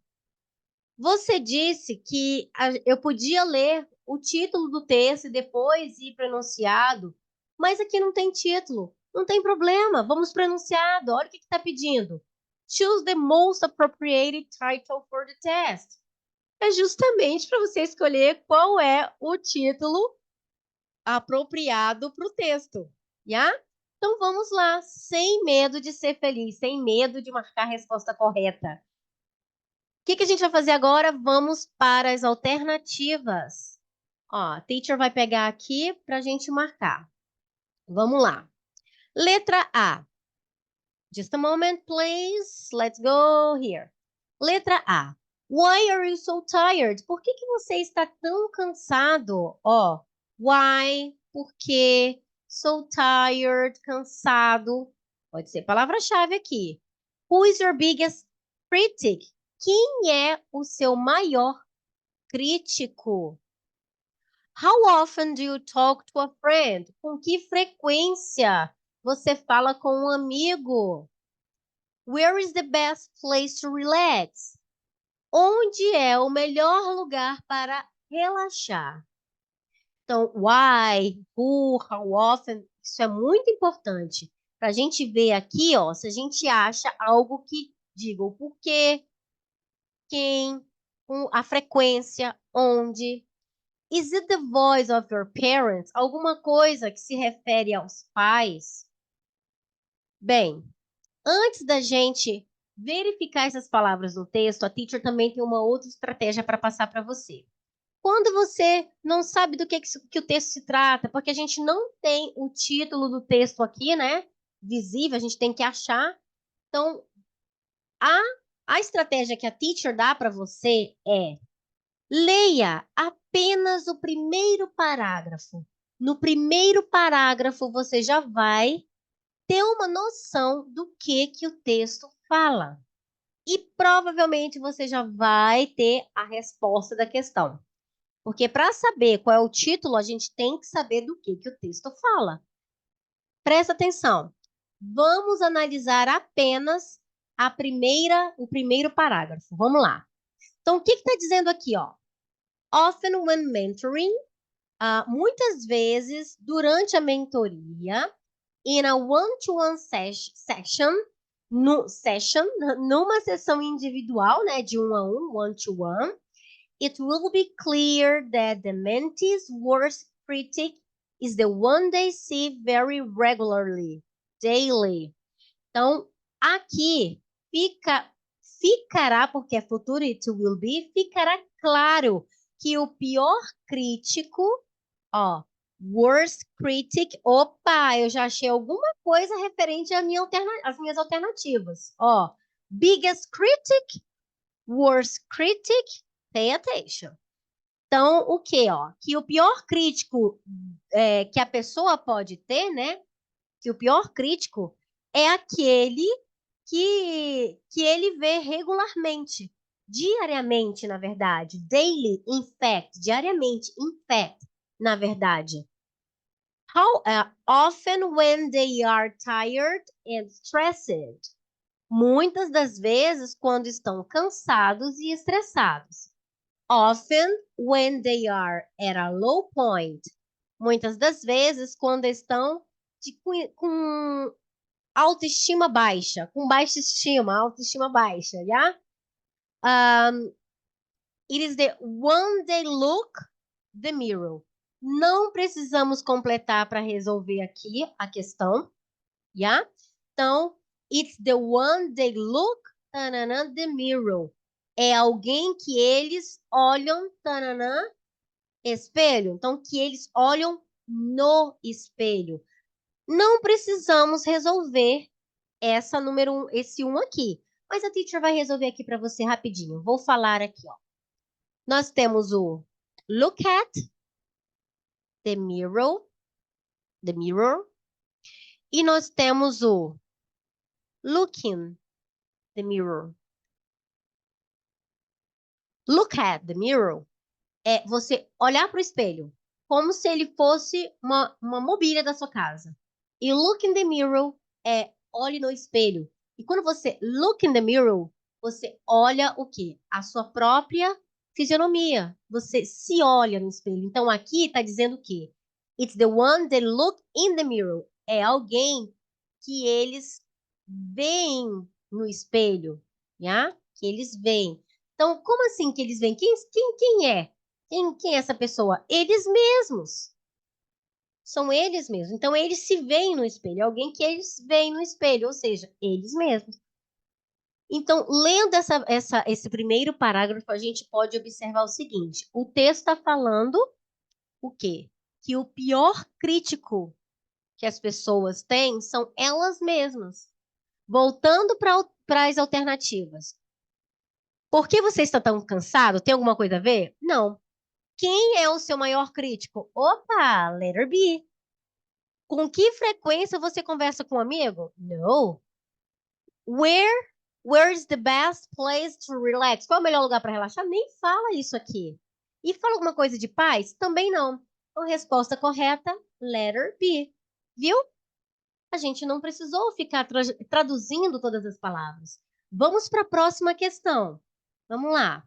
você disse que eu podia ler o título do texto e depois ir para o enunciado, mas aqui não tem título. Não tem problema, vamos para o enunciado. Olha o que está pedindo. Choose the most appropriate title for the test. É justamente para você escolher qual é o título apropriado para o texto, já? Então vamos lá, sem medo de ser feliz, sem medo de marcar a resposta correta. O que a gente vai fazer agora? Vamos para as alternativas. Ó, a teacher vai pegar aqui para a gente marcar. Vamos lá. Letra A. Just a moment, please. Let's go here. Letra A. Why are you so tired? Por que você está tão cansado? Ó, why, por quê, so tired, cansado. Pode ser palavra-chave aqui. Who is your biggest critic? Quem é o seu maior crítico? How often do you talk to a friend? Com que frequência você fala com um amigo? Where is the best place to relax? Onde é o melhor lugar para relaxar? Então, why, who, how often, isso é muito importante para a gente ver aqui, ó, se a gente acha algo que diga o porquê, quem, a frequência, onde. Is it the voice of your parents? Alguma coisa que se refere aos pais? Bem, antes da gente verificar essas palavras no texto, a teacher também tem uma outra estratégia para passar para você. Quando você não sabe do que o texto se trata, porque a gente não tem o título do texto aqui, né? Visível, a gente tem que achar. Então, a, a estratégia que a teacher dá para você é: leia apenas o primeiro parágrafo. No primeiro parágrafo, você já vai ter uma noção do que o texto fala. E provavelmente você já vai ter a resposta da questão. Porque para saber qual é o título, a gente tem que saber do que o texto fala. Presta atenção. Vamos analisar apenas o primeiro parágrafo. Vamos lá. Então, o que está dizendo aqui, ó? Often when mentoring, muitas vezes durante a mentoria, in a one-to-one session, numa sessão individual, né, de um a um, one-to-one, it will be clear that the mentee's worst critic is the one they see very regularly, daily. Então, aqui ficará, porque é futuro, it will be, ficará claro que o pior crítico, ó, worst critic, opa, eu já achei alguma coisa referente às minhas alternativas. Ó, biggest critic, worst critic, pay attention. Então, o que, ó? Que o pior crítico que a pessoa pode ter, né? Que o pior crítico é aquele que ele vê regularmente, diariamente, na verdade. Daily, in fact, diariamente, in fact, na verdade. How often when they are tired and stressed? Muitas das vezes quando estão cansados e estressados. Often when they are at a low point. Muitas das vezes quando estão com autoestima baixa, com baixa estima, autoestima baixa, yeah? It is the one they look the mirror. Não precisamos completar para resolver aqui a questão, yeah? Então, it's the one they look the mirror. É alguém que eles olham espelho. Então, que eles olham no espelho. Não precisamos resolver esse 1 aqui. Mas a teacher vai resolver aqui para você rapidinho. Vou falar aqui, ó. Nós temos o look at the mirror. E nós temos o looking the mirror. Look at the mirror é você olhar para o espelho, como se ele fosse uma mobília da sua casa. E look in the mirror é olhe no espelho. E quando você look in the mirror, você olha o quê? A sua própria fisionomia. Você se olha no espelho. Então aqui está dizendo o quê? It's the one that look in the mirror. É alguém que eles veem no espelho, yeah? Que eles veem. Então, como assim que eles veem? Quem é? Quem é essa pessoa? Eles mesmos. São eles mesmos. Então, eles se veem no espelho. Alguém que eles veem no espelho, ou seja, eles mesmos. Então, lendo esse primeiro parágrafo, a gente pode observar o seguinte. O texto está falando o quê? Que o pior crítico que as pessoas têm são elas mesmas. Voltando para as alternativas. Por que você está tão cansado? Tem alguma coisa a ver? Não. Quem é o seu maior crítico? Opa, letter B. Com que frequência você conversa com um amigo? No. Where is the best place to relax? Qual é o melhor lugar para relaxar? Nem fala isso aqui. E fala alguma coisa de paz? Também não. Então, resposta correta, letter B. Viu? A gente não precisou ficar traduzindo todas as palavras. Vamos para a próxima questão. Vamos lá.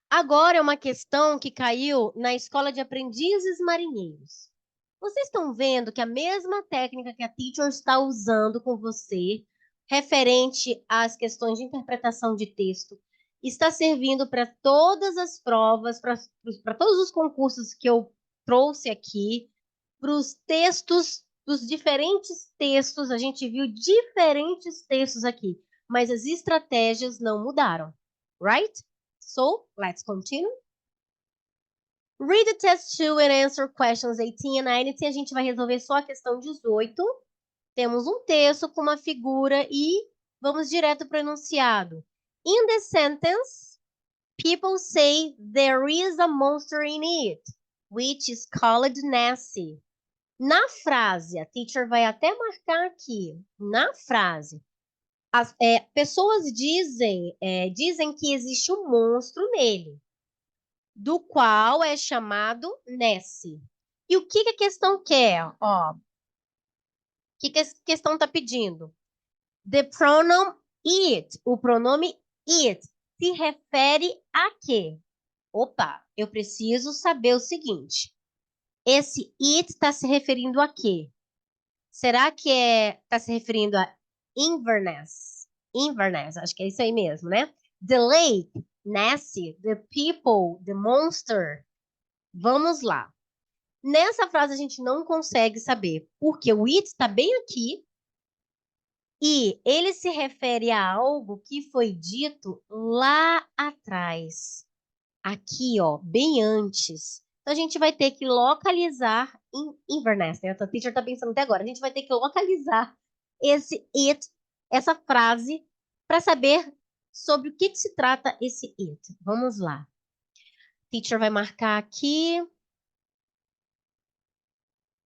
Agora é uma questão que caiu na Escola de Aprendizes Marinheiros. Vocês estão vendo que a mesma técnica que a teacher está usando com você, referente às questões de interpretação de texto, está servindo para todas as provas, para todos os concursos que eu trouxe aqui, para os textos, dos diferentes textos, a gente viu diferentes textos aqui, mas as estratégias não mudaram, right? So, let's continue. Read the test 2 and answer questions 18 and 19. A gente vai resolver só a questão 18. Temos um texto com uma figura e vamos direto para o enunciado. In the sentence, people say there is a monster in it, which is called Nessie. Na frase, a teacher vai até marcar aqui, na frase, as pessoas dizem que existe um monstro nele, do qual é chamado Nessie. E o que a questão quer? Ó, o que a questão está pedindo? The pronoun it, o pronome it, se refere a quê? Opa, eu preciso saber o seguinte. Esse it está se referindo a quê? Será que está se referindo a Inverness? Inverness, acho que é isso aí mesmo, né? The lake, Nessie, the people, the monster. Vamos lá. Nessa frase a gente não consegue saber, porque o it está bem aqui e ele se refere a algo que foi dito lá atrás. Aqui, ó, bem antes. Então, a gente vai ter que localizar em Inverness, né? A teacher está pensando até agora. A gente vai ter que localizar esse it, essa frase, para saber sobre o que se trata esse it. Vamos lá. Teacher vai marcar aqui.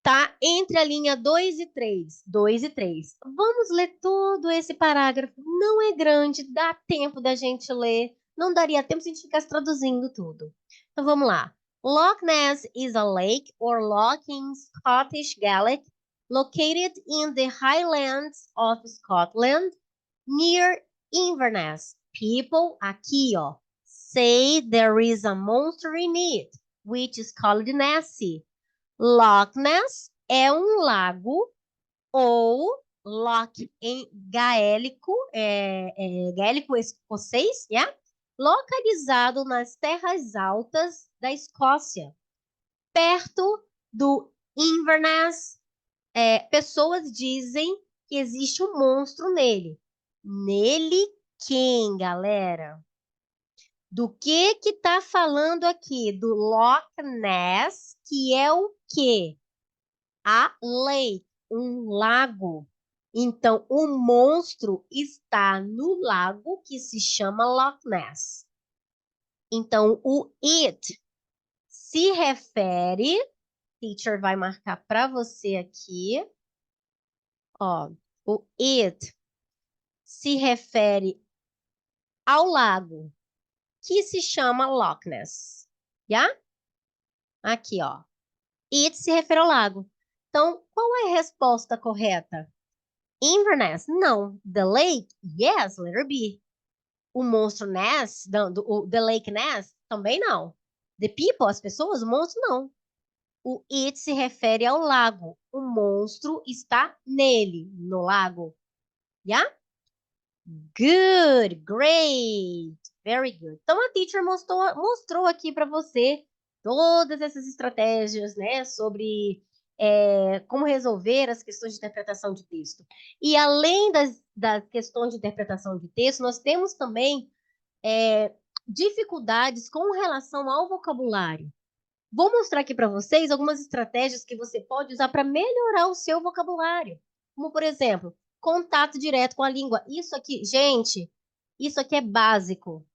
Tá entre a linha 2 e 3. 2 e 3. Vamos ler todo esse parágrafo. Não é grande, dá tempo da gente ler. Não daria tempo se a gente ficasse traduzindo tudo. Então vamos lá. Loch Ness is a lake or loch in Scottish Gaelic located in the Highlands of Scotland near Inverness. People, aqui ó, say there is a monster in it, which is called Nessie. Loch Ness é um lago ou loch em gaélico, gaélico escocês, yeah? Localizado nas terras altas da Escócia, perto do Inverness. Pessoas dizem que existe um monstro nele. Nele quem, galera? Do que tá falando aqui? Do Loch Ness, que é o quê? A lake, um lago. Então, o monstro está no lago que se chama Loch Ness. Então, o it se refere, teacher vai marcar para você aqui, ó, o it se refere ao lago que se chama Loch Ness, já? Aqui, ó. It se refere ao lago. Então, qual é a resposta correta? Inverness? Não. The lake? Yes, letter B. O monstro Ness? The lake Ness? Também não. The people? As pessoas? O monstro? Não. O it se refere ao lago. O monstro está nele, no lago. Yeah? Good, great, very good. Então a teacher mostrou aqui para você todas essas estratégias, né, sobre como resolver as questões de interpretação de texto. E além das questões de interpretação de texto, nós temos também dificuldades com relação ao vocabulário. Vou mostrar aqui para vocês algumas estratégias que você pode usar para melhorar o seu vocabulário. Como, por exemplo, contato direto com a língua. Isso aqui, gente, isso aqui é básico.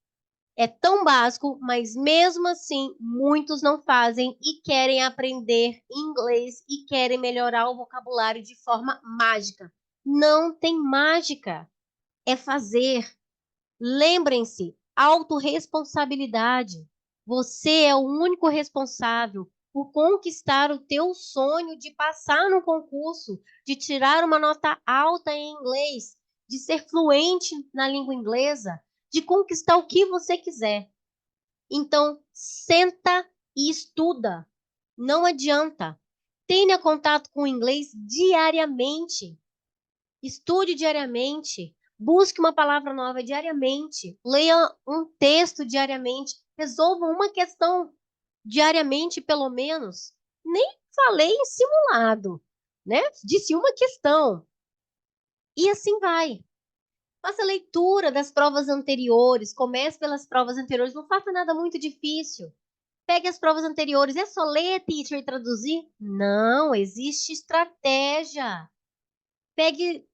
É tão básico, mas mesmo assim, muitos não fazem e querem aprender inglês e querem melhorar o vocabulário de forma mágica. Não tem mágica. É fazer. Lembrem-se, autorresponsabilidade. Você é o único responsável por conquistar o teu sonho de passar no concurso, de tirar uma nota alta em inglês, de ser fluente na língua inglesa, de conquistar o que você quiser. Então, senta e estuda. Não adianta. Tenha contato com o inglês diariamente. Estude diariamente. Busque uma palavra nova diariamente. Leia um texto diariamente. Resolva uma questão diariamente, pelo menos. Nem falei em simulado, né? Disse uma questão. E assim vai. Faça leitura das provas anteriores, comece pelas provas anteriores, não faça nada muito difícil. Pegue as provas anteriores, é só ler, teacher, e traduzir? Não, existe estratégia. Pegue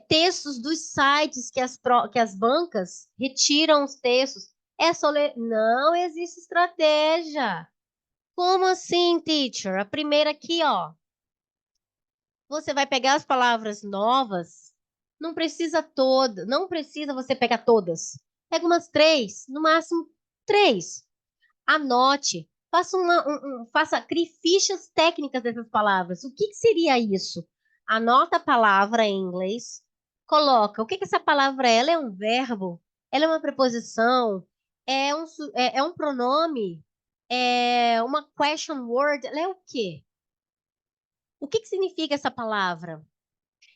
textos dos sites que as bancas retiram os textos. É só ler? Não existe estratégia. Como assim, teacher? A primeira aqui, ó. Você vai pegar as palavras novas. Não precisa todas, não precisa você pegar todas. Pega umas três, no máximo três. Anote, faça, crie fichas técnicas dessas palavras. O que seria isso? Anota a palavra em inglês, coloca o que essa palavra é. Ela é um verbo, ela é uma preposição, é um pronome, é uma question word, ela é o quê? O que significa essa palavra?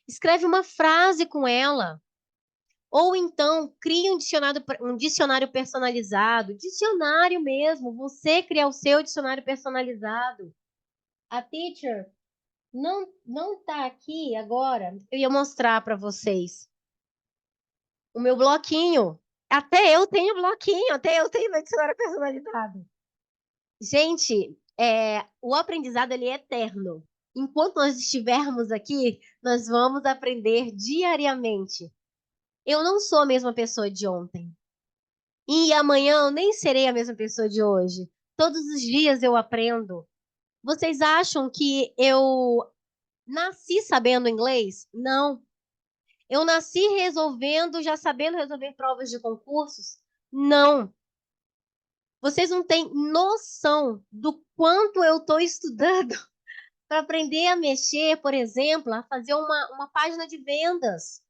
Escreve uma frase com ela. Ou então, crie um dicionário personalizado. Dicionário mesmo. Você criar o seu dicionário personalizado. A teacher não está aqui agora. Eu ia mostrar para vocês o meu bloquinho. Até eu tenho bloquinho, até eu tenho meu dicionário personalizado. Gente, o aprendizado ele é eterno. Enquanto nós estivermos aqui, nós vamos aprender diariamente. Eu não sou a mesma pessoa de ontem. E amanhã eu nem serei a mesma pessoa de hoje. Todos os dias eu aprendo. Vocês acham que eu nasci sabendo inglês? Não. Eu nasci já sabendo resolver provas de concursos? Não. Vocês não têm noção do quanto eu estou estudando para aprender a mexer, por exemplo, a fazer uma página de vendas.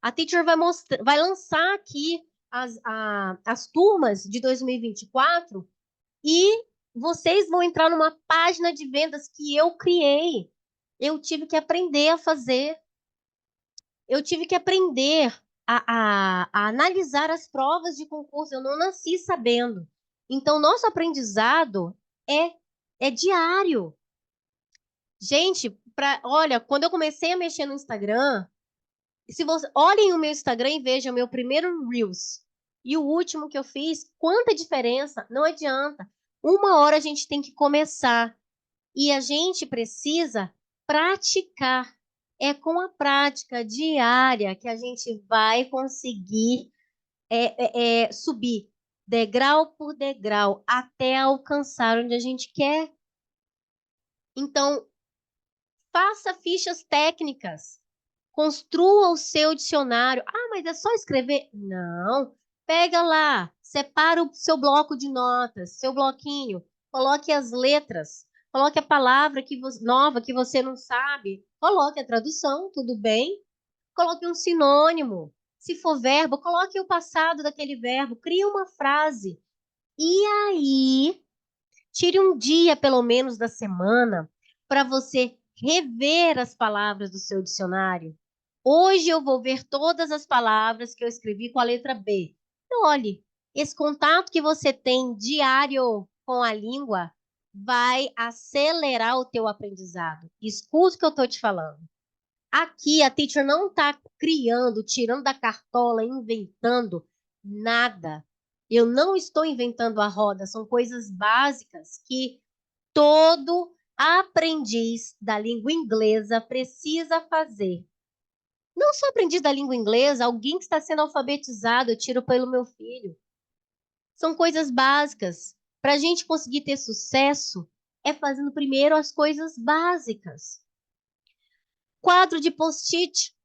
A teacher vai lançar aqui as turmas de 2024 e vocês vão entrar numa página de vendas que eu criei. Eu tive que aprender a fazer. Eu tive que aprender a analisar as provas de concurso. Eu não nasci sabendo. Então, nosso aprendizado é, é diário. Gente, olha, quando eu comecei a mexer no Instagram, se você olhem o meu Instagram e vejam o meu primeiro Reels e o último que eu fiz, quanta diferença? Não adianta. Uma hora a gente tem que começar e a gente precisa praticar. É com a prática diária que a gente vai conseguir subir degrau por degrau até alcançar onde a gente quer. Então, faça fichas técnicas. Construa o seu dicionário. Ah, mas é só escrever? Não. Pega lá, separa o seu bloco de notas, seu bloquinho, coloque as letras, coloque a palavra nova que você não sabe, coloque a tradução, tudo bem? Coloque um sinônimo. Se for verbo, coloque o passado daquele verbo, crie uma frase. E aí, tire um dia, pelo menos, da semana para você rever as palavras do seu dicionário. Hoje eu vou ver todas as palavras que eu escrevi com a letra B. Então, olhe, esse contato que você tem diário com a língua vai acelerar o teu aprendizado. Escuta o que eu estou te falando. Aqui a teacher não está criando, tirando da cartola, inventando nada. Eu não estou inventando a roda, são coisas básicas que todo aprendiz da língua inglesa precisa fazer. Não só aprendiz da língua inglesa, alguém que está sendo alfabetizado, eu tiro pelo meu filho. São coisas básicas. Para a gente conseguir ter sucesso, é fazendo primeiro as coisas básicas. Quadro de post-it.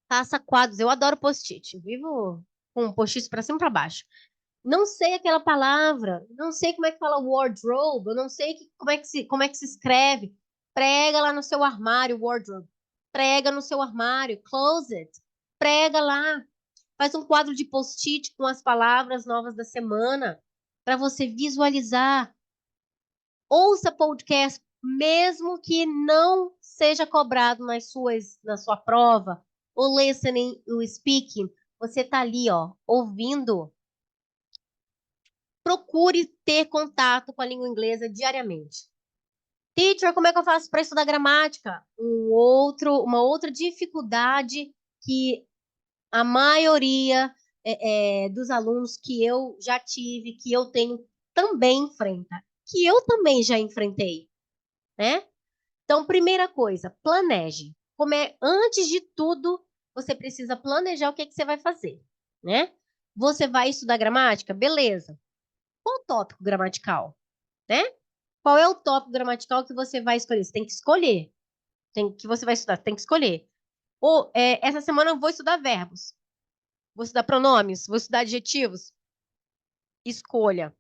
Faça quadros. Eu adoro post-it. Vivo com post-it para cima e para baixo. Não sei aquela palavra, não sei como é que fala wardrobe, eu não sei como é que se escreve. Prega lá no seu armário, wardrobe. Prega no seu armário, closet. Prega lá. Faz um quadro de post-it com as palavras novas da semana para você visualizar. Ouça podcast, mesmo que não seja cobrado na sua prova, o listening, o speaking, você tá ali, ó, ouvindo. Procure ter contato com a língua inglesa diariamente. Teacher, como é que eu faço para estudar gramática? Uma outra dificuldade que A maioria dos alunos que eu já tive, que eu tenho, também enfrenta, que eu também já enfrentei, né? Então, primeira coisa, planeje. Antes de tudo, você precisa planejar o que você vai fazer, né? Você vai estudar gramática? Beleza. Qual o tópico gramatical, né? Qual é o tópico gramatical que você vai escolher? Você tem que escolher. Que você vai estudar, você tem que escolher. Ou, essa semana eu vou estudar verbos. Vou estudar pronomes, vou estudar adjetivos. Escolha.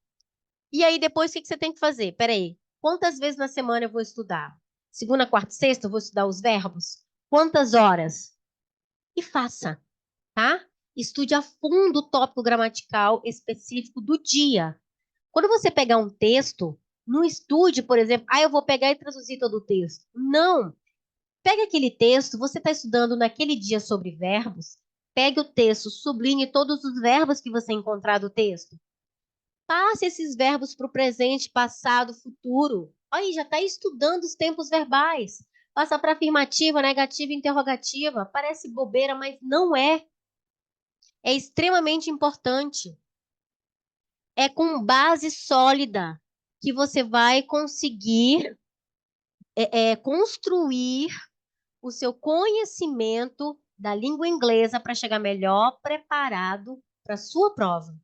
E aí, depois, o que você tem que fazer? Peraí, quantas vezes na semana eu vou estudar? Segunda, quarta e sexta eu vou estudar os verbos? Quantas horas? E faça, tá? Estude a fundo o tópico gramatical específico do dia. Quando você pegar um texto, não estude, por exemplo, eu vou pegar e traduzir todo o texto. Não. Pega aquele texto, você está estudando naquele dia sobre verbos, pegue o texto, sublinhe todos os verbos que você encontrar do texto. Passe esses verbos para o presente, passado, futuro. Aí já está estudando os tempos verbais. Passa para afirmativa, negativa, interrogativa. Parece bobeira, mas não é. É extremamente importante. É com base sólida que você vai conseguir construir o seu conhecimento da língua inglesa para chegar melhor preparado para a sua prova.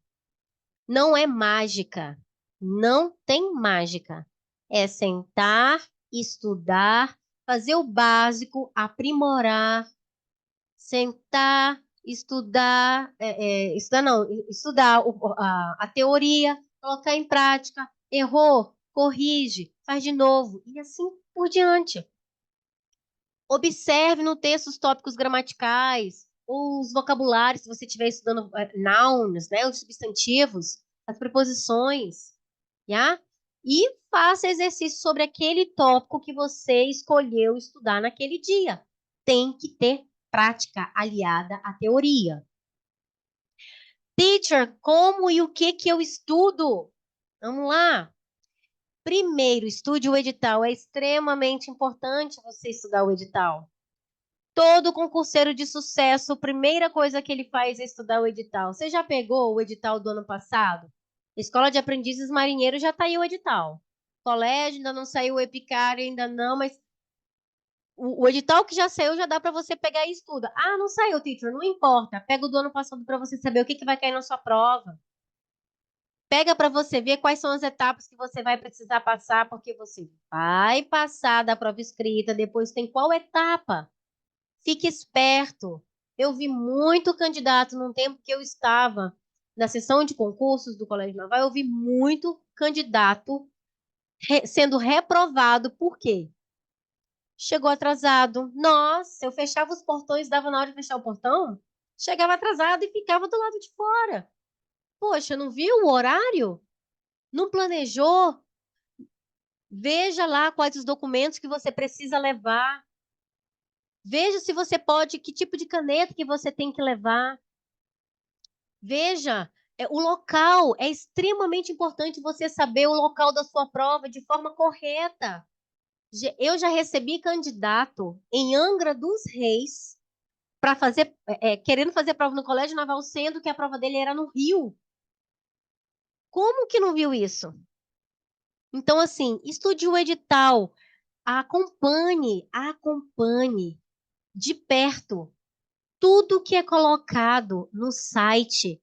Não é mágica. Não tem mágica. É sentar, estudar, fazer o básico, aprimorar, sentar, estudar, estudar a teoria, colocar em prática, errou, corrige, faz de novo, e assim por diante. Observe no texto os tópicos gramaticais, os vocabulários, se você estiver estudando nouns, né, os substantivos, as preposições, já? E faça exercício sobre aquele tópico que você escolheu estudar naquele dia. Tem que ter prática aliada à teoria. Teacher, como e o que eu estudo? Vamos lá. Primeiro, estude o edital. É extremamente importante você estudar o edital. Todo concurseiro de sucesso, a primeira coisa que ele faz é estudar o edital. Você já pegou o edital do ano passado? Escola de Aprendizes Marinheiros já está aí o edital. Colégio ainda não saiu, o Epicário ainda não, mas o edital que já saiu já dá para você pegar e estuda. Ah, não saiu, teacher, não importa. Pega o do ano passado para você saber o que vai cair na sua prova. Pega para você ver quais são as etapas que você vai precisar passar, porque você vai passar da prova escrita, depois tem qual etapa. Fique esperto. Eu vi muito candidato num tempo que eu estava na sessão de concursos do Colégio Naval, eu vi muito candidato sendo reprovado. Por quê? Chegou atrasado. Nossa, eu fechava os portões, dava na hora de fechar o portão, chegava atrasado e ficava do lado de fora. Poxa, não viu o horário? Não planejou? Veja lá quais os documentos que você precisa levar. Veja se você pode, que tipo de caneta que você tem que levar. Veja, o local é extremamente importante você saber o local da sua prova de forma correta. Eu já recebi candidato em Angra dos Reis para fazer, querendo fazer prova no Colégio Naval, sendo que a prova dele era no Rio. Como que não viu isso? Então, assim, estude o edital, acompanhe de perto tudo que é colocado no site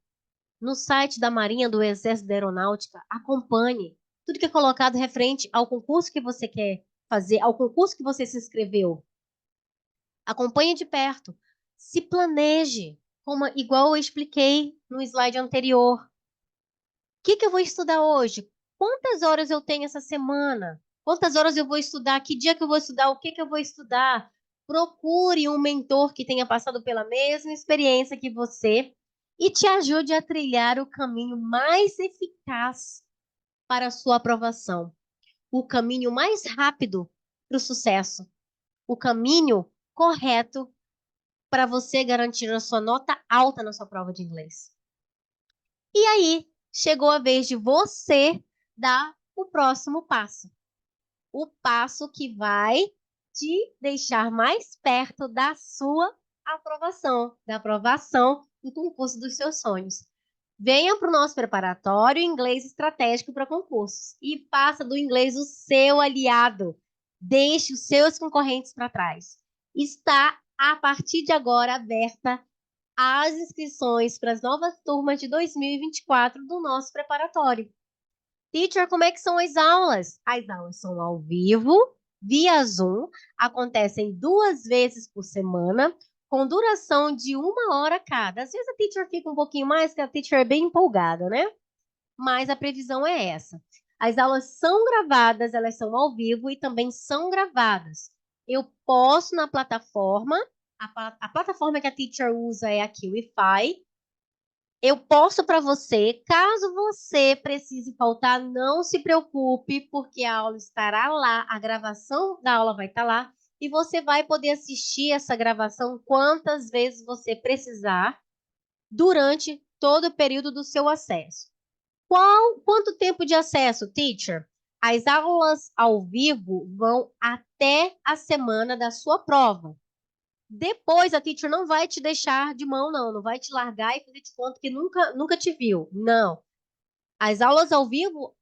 da Marinha, do Exército da Aeronáutica, acompanhe tudo que é colocado referente ao concurso que você quer fazer, ao concurso que você se inscreveu. Acompanhe de perto. Se planeje, igual eu expliquei no slide anterior. O que eu vou estudar hoje? Quantas horas eu tenho essa semana? Quantas horas eu vou estudar? Que dia que eu vou estudar? O que eu vou estudar? Procure um mentor que tenha passado pela mesma experiência que você e te ajude a trilhar o caminho mais eficaz para a sua aprovação. O caminho mais rápido para o sucesso. O caminho correto para você garantir a sua nota alta na sua prova de inglês. E aí, chegou a vez de você dar o próximo passo. O passo que vai te deixar mais perto da sua aprovação, da aprovação do concurso dos seus sonhos. Venha para o nosso preparatório Inglês Estratégico para Concursos e faça do inglês o seu aliado. Deixe os seus concorrentes para trás. Está, a partir de agora, aberta as inscrições para as novas turmas de 2024 do nosso preparatório. Teacher, como é que são as aulas? As aulas são ao vivo, via Zoom, acontecem 2 vezes por semana, com duração de 1 hora cada. Às vezes a teacher fica um pouquinho mais, porque a teacher é bem empolgada, né? Mas a previsão é essa. As aulas são gravadas, elas são ao vivo e também são gravadas. Eu posto na plataforma, a plataforma que a teacher usa é a QIFI. Eu posto para você, caso você precise faltar, não se preocupe, porque a aula estará lá, a gravação da aula vai estar lá, e você vai poder assistir essa gravação quantas vezes você precisar durante todo o período do seu acesso. Quanto tempo de acesso, teacher? As aulas ao vivo vão até a semana da sua prova. Depois a teacher não vai te deixar de mão, não vai te largar e fazer de conta que nunca te viu. Não. As aulas ao vivo,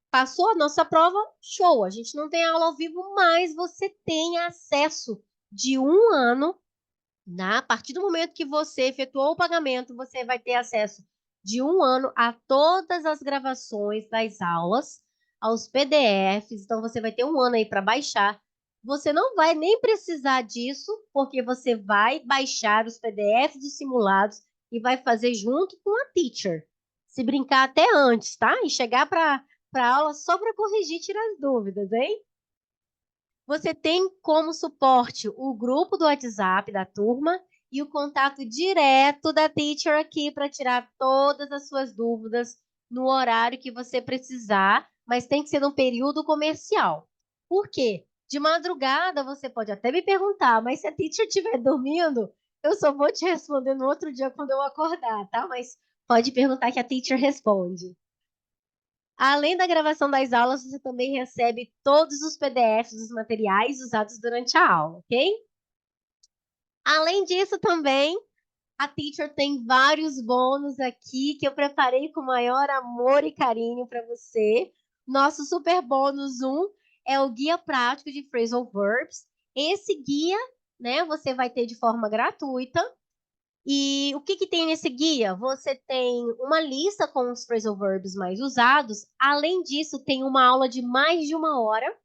passou a nossa prova, show. A gente não tem aula ao vivo, mas você tem acesso de 1 ano. A partir do momento que você efetuou o pagamento, você vai ter acesso de 1 ano a todas as gravações das aulas, aos PDFs. Então, você vai ter 1 ano aí para baixar. Você não vai nem precisar disso, porque você vai baixar os PDFs dos simulados e vai fazer junto com a teacher. Se brincar até antes, tá? E chegar para a aula só para corrigir e tirar as dúvidas, hein? Você tem como suporte o grupo do WhatsApp da turma e o contato direto da teacher aqui para tirar todas as suas dúvidas no horário que você precisar, mas tem que ser num período comercial. Por quê? De madrugada você pode até me perguntar, mas se a teacher estiver dormindo, eu só vou te responder no outro dia quando eu acordar, tá? Mas pode perguntar que a teacher responde. Além da gravação das aulas, você também recebe todos os PDFs dos materiais usados durante a aula, ok? Além disso, também, a teacher tem vários bônus aqui que eu preparei com maior amor e carinho para você. Nosso super bônus 1 é o guia prático de phrasal verbs. Esse guia, né, você vai ter de forma gratuita. E o que tem nesse guia? Você tem uma lista com os phrasal verbs mais usados. Além disso, tem uma aula de mais de 1 hora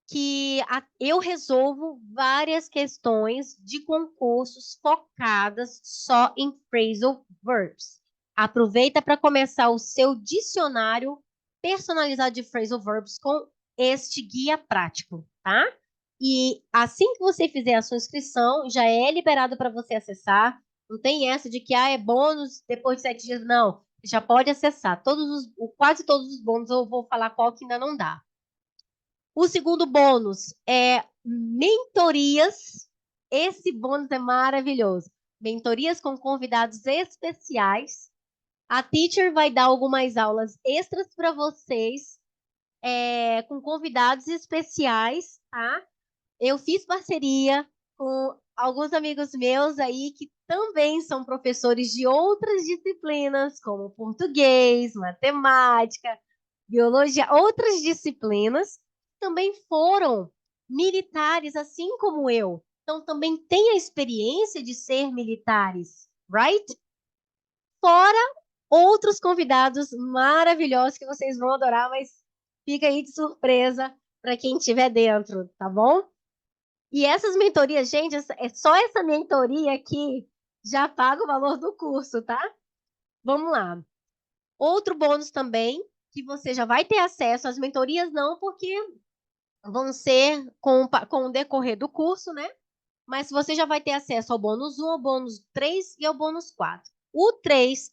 que eu resolvo várias questões de concursos focadas só em phrasal verbs. Aproveita para começar o seu dicionário personalizado de phrasal verbs com este guia prático, tá? E assim que você fizer a sua inscrição, já é liberado para você acessar. Não tem essa de que é bônus depois de 7 dias. Não, já pode acessar. Quase todos os bônus eu vou falar qual que ainda não dá. O segundo bônus é mentorias. Esse bônus é maravilhoso. Mentorias com convidados especiais. A teacher vai dar algumas aulas extras para vocês, com convidados especiais, tá? Eu fiz parceria com alguns amigos meus aí que também são professores de outras disciplinas, como português, matemática, biologia, outras disciplinas, também foram militares, assim como eu. Então, também têm a experiência de ser militares, right? Fora outros convidados maravilhosos que vocês vão adorar, mas fica aí de surpresa para quem estiver dentro, tá bom? E essas mentorias, gente, só essa mentoria aqui já paga o valor do curso, tá? Vamos lá. Outro bônus também, que você já vai ter acesso às mentorias, não, porque vão ser com o decorrer do curso, né? Mas você já vai ter acesso ao bônus 1, ao bônus 3 e ao bônus 4. O 3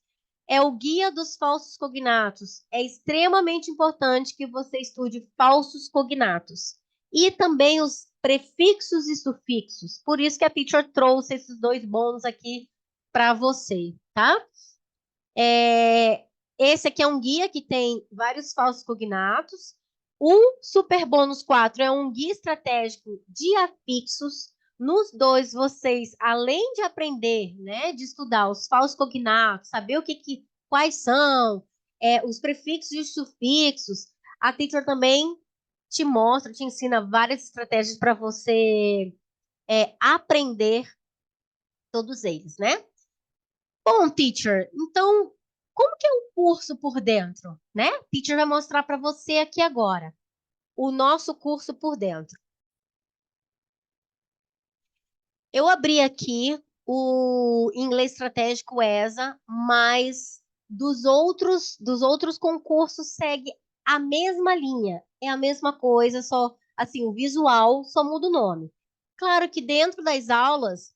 é o guia dos falsos cognatos. É extremamente importante que você estude falsos cognatos. E também os prefixos e sufixos. Por isso que a teacher trouxe esses 2 bônus aqui para você, tá? Esse aqui é um guia que tem vários falsos cognatos. O super bônus 4 é um guia estratégico de afixos. Nos dois, vocês, além de aprender, né, de estudar os falsos cognatos, saber quais são, os prefixos e os sufixos, a teacher também te mostra, te ensina várias estratégias para você aprender todos eles, né? Bom, teacher, então, como que é o curso por dentro, né? Teacher vai mostrar para você aqui agora o nosso curso por dentro. Eu abri aqui o Inglês Estratégico ESA, mas dos outros concursos segue a mesma linha. É a mesma coisa, só assim, o visual só muda o nome. Claro que dentro das aulas,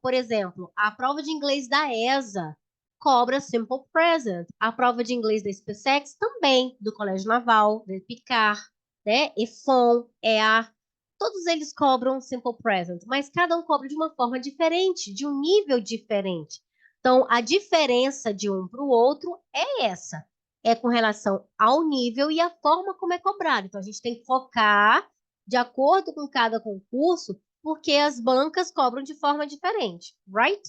por exemplo, a prova de inglês da ESA cobra Simple Present. A prova de inglês da SpaceX também, do Colégio Naval, da Picar, né? EFON, EA. Todos eles cobram Simple Present, mas cada um cobra de uma forma diferente, de um nível diferente. Então, a diferença de um para o outro é essa. É com relação ao nível e a forma como é cobrado. Então, a gente tem que focar de acordo com cada concurso, porque as bancas cobram de forma diferente, right?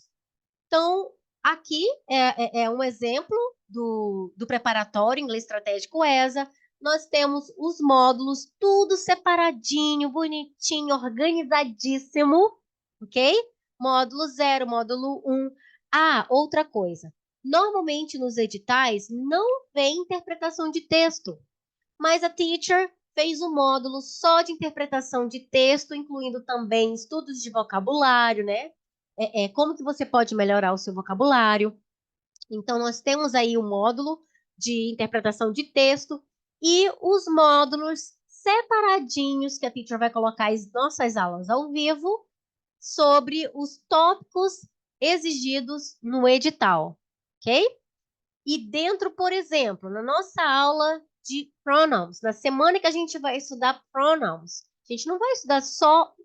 Então, aqui é um exemplo do preparatório Inglês Estratégico ESA. Nós temos os módulos, tudo separadinho, bonitinho, organizadíssimo, ok? Módulo 0, módulo 1. Ah, outra coisa. Normalmente nos editais não vem interpretação de texto, mas a teacher fez um módulo só de interpretação de texto, incluindo também estudos de vocabulário, né? Como que você pode melhorar o seu vocabulário. Então, nós temos aí o módulo de interpretação de texto e os módulos separadinhos que a teacher vai colocar as nossas aulas ao vivo sobre os tópicos exigidos no edital, ok? E dentro, por exemplo, na nossa aula de pronouns, na semana que a gente vai estudar pronouns, a gente não vai estudar só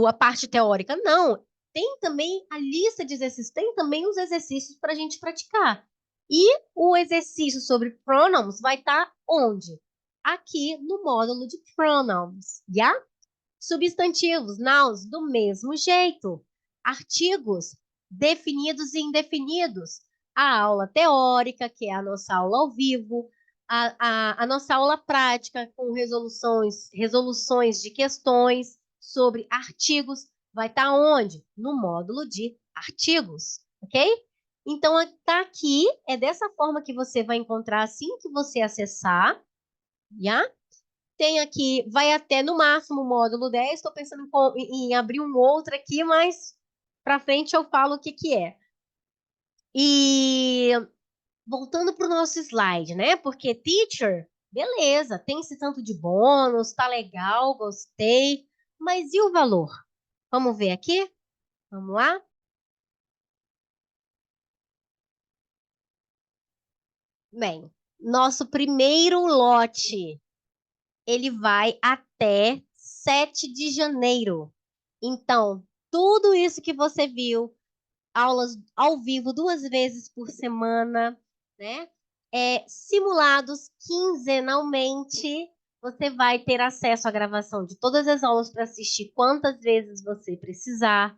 a parte teórica, não. Tem também a lista de exercícios, tem também os exercícios para a gente praticar. E o exercício sobre pronouns vai estar onde? Aqui no módulo de pronouns, já? Substantivos, nouns, do mesmo jeito. Artigos, definidos e indefinidos. A aula teórica, que é a nossa aula ao vivo, a nossa aula prática com resoluções de questões sobre artigos, vai estar onde? No módulo de artigos, ok? Então, está aqui, é dessa forma que você vai encontrar assim que você acessar, já? Tem aqui, vai até no máximo o módulo 10. Estou pensando em abrir um outro aqui, mas para frente eu falo o que é. E voltando para o nosso slide, né? Porque teacher, beleza, tem esse tanto de bônus, tá legal, gostei. Mas e o valor? Vamos ver aqui? Vamos lá? Bem, nosso primeiro lote, ele vai até 7 de janeiro. Então, tudo isso que você viu, aulas ao vivo 2 vezes por semana, né? Simulados quinzenalmente. Você vai ter acesso à gravação de todas as aulas para assistir quantas vezes você precisar.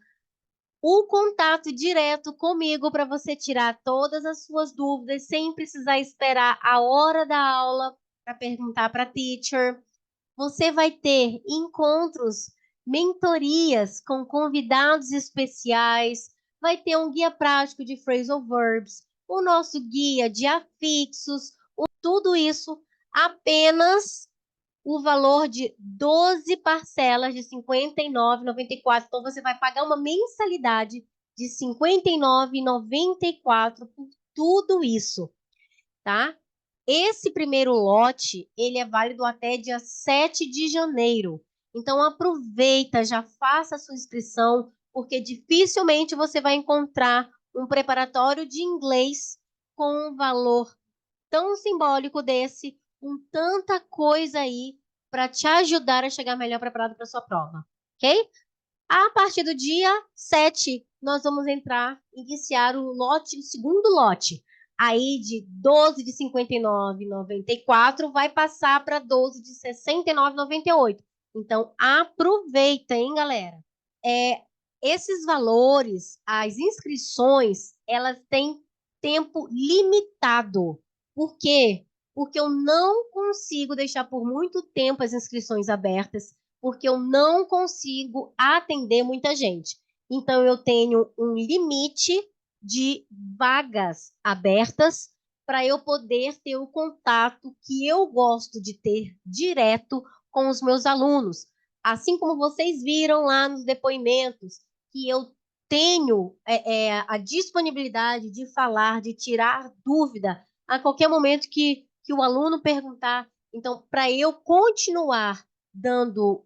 O contato direto comigo para você tirar todas as suas dúvidas sem precisar esperar a hora da aula para perguntar para a teacher. Você vai ter encontros, mentorias com convidados especiais, vai ter um guia prático de phrasal verbs, o nosso guia de afixos, tudo isso apenas o valor de 12 parcelas de R$ 59,94. Então, você vai pagar uma mensalidade de R$ 59,94 por tudo isso, tá? Esse primeiro lote, ele é válido até dia 7 de janeiro. Então, aproveita, já faça a sua inscrição, porque dificilmente você vai encontrar um preparatório de inglês com um valor tão simbólico desse, com tanta coisa aí para te ajudar a chegar melhor preparado para sua prova, ok? A partir do dia 7, nós vamos iniciar o segundo lote. Aí de 12 de 59,94 vai passar para 12 de 69,98. Então, aproveita, hein, galera? Esses valores, as inscrições, elas têm tempo limitado. Por quê? Porque eu não consigo deixar por muito tempo as inscrições abertas, porque eu não consigo atender muita gente. Então, eu tenho um limite de vagas abertas para eu poder ter o contato que eu gosto de ter direto com os meus alunos. Assim como vocês viram lá nos depoimentos, que eu tenho a disponibilidade de falar, de tirar dúvida a qualquer momento que o aluno perguntar. Então, para eu continuar dando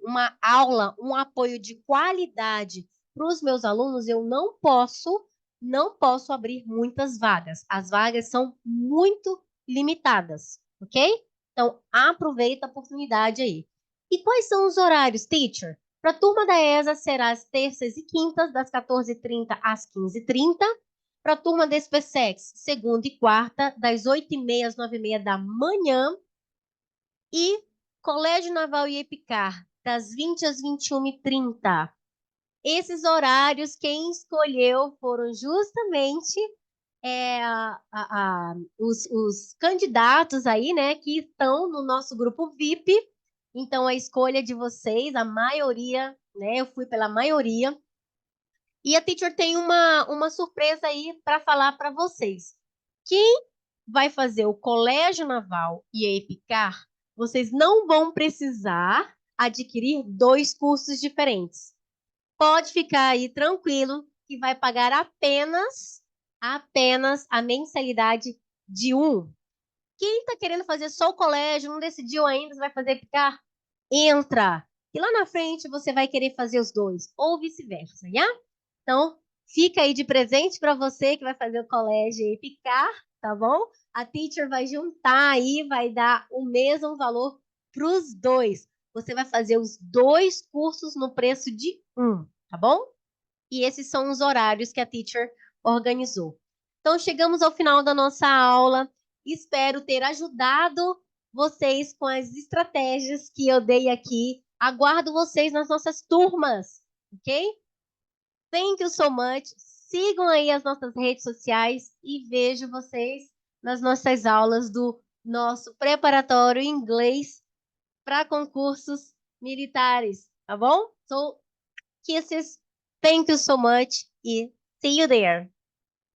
uma aula, um apoio de qualidade para os meus alunos, eu não posso abrir muitas vagas. As vagas são muito limitadas, ok? Então, aproveita a oportunidade aí. E quais são os horários, teacher? Para a turma da ESA será às terças e quintas, das 14h30 às 15h30. Para a turma da SpaceX, segunda e quarta, das 8h30 às 9h30 da manhã. E Colégio Naval e Epicar, das 20 às 21h30. Esses horários, quem escolheu foram justamente os candidatos aí, né, que estão no nosso grupo VIP. Então, a escolha de vocês, a maioria, né, eu fui pela maioria. E a teacher tem uma surpresa aí para falar para vocês. Quem vai fazer o Colégio Naval e a EPICAR, vocês não vão precisar adquirir 2 cursos diferentes. Pode ficar aí tranquilo que vai pagar apenas a mensalidade de um. Quem está querendo fazer só o colégio, não decidiu ainda se vai fazer EPICAR, entra. E lá na frente você vai querer fazer os 2, ou vice-versa, já? Então, fica aí de presente para você que vai fazer o colégio EPICAR, tá bom? A teacher vai juntar aí, vai dar o mesmo valor para os 2. Você vai fazer os 2 cursos no preço de um, tá bom? E esses são os horários que a teacher organizou. Então, chegamos ao final da nossa aula. Espero ter ajudado vocês com as estratégias que eu dei aqui. Aguardo vocês nas nossas turmas, ok? Thank you so much. Sigam aí as nossas redes sociais e vejo vocês nas nossas aulas do nosso preparatório em inglês para concursos militares, tá bom? So, kisses. Thank you so much e see you there.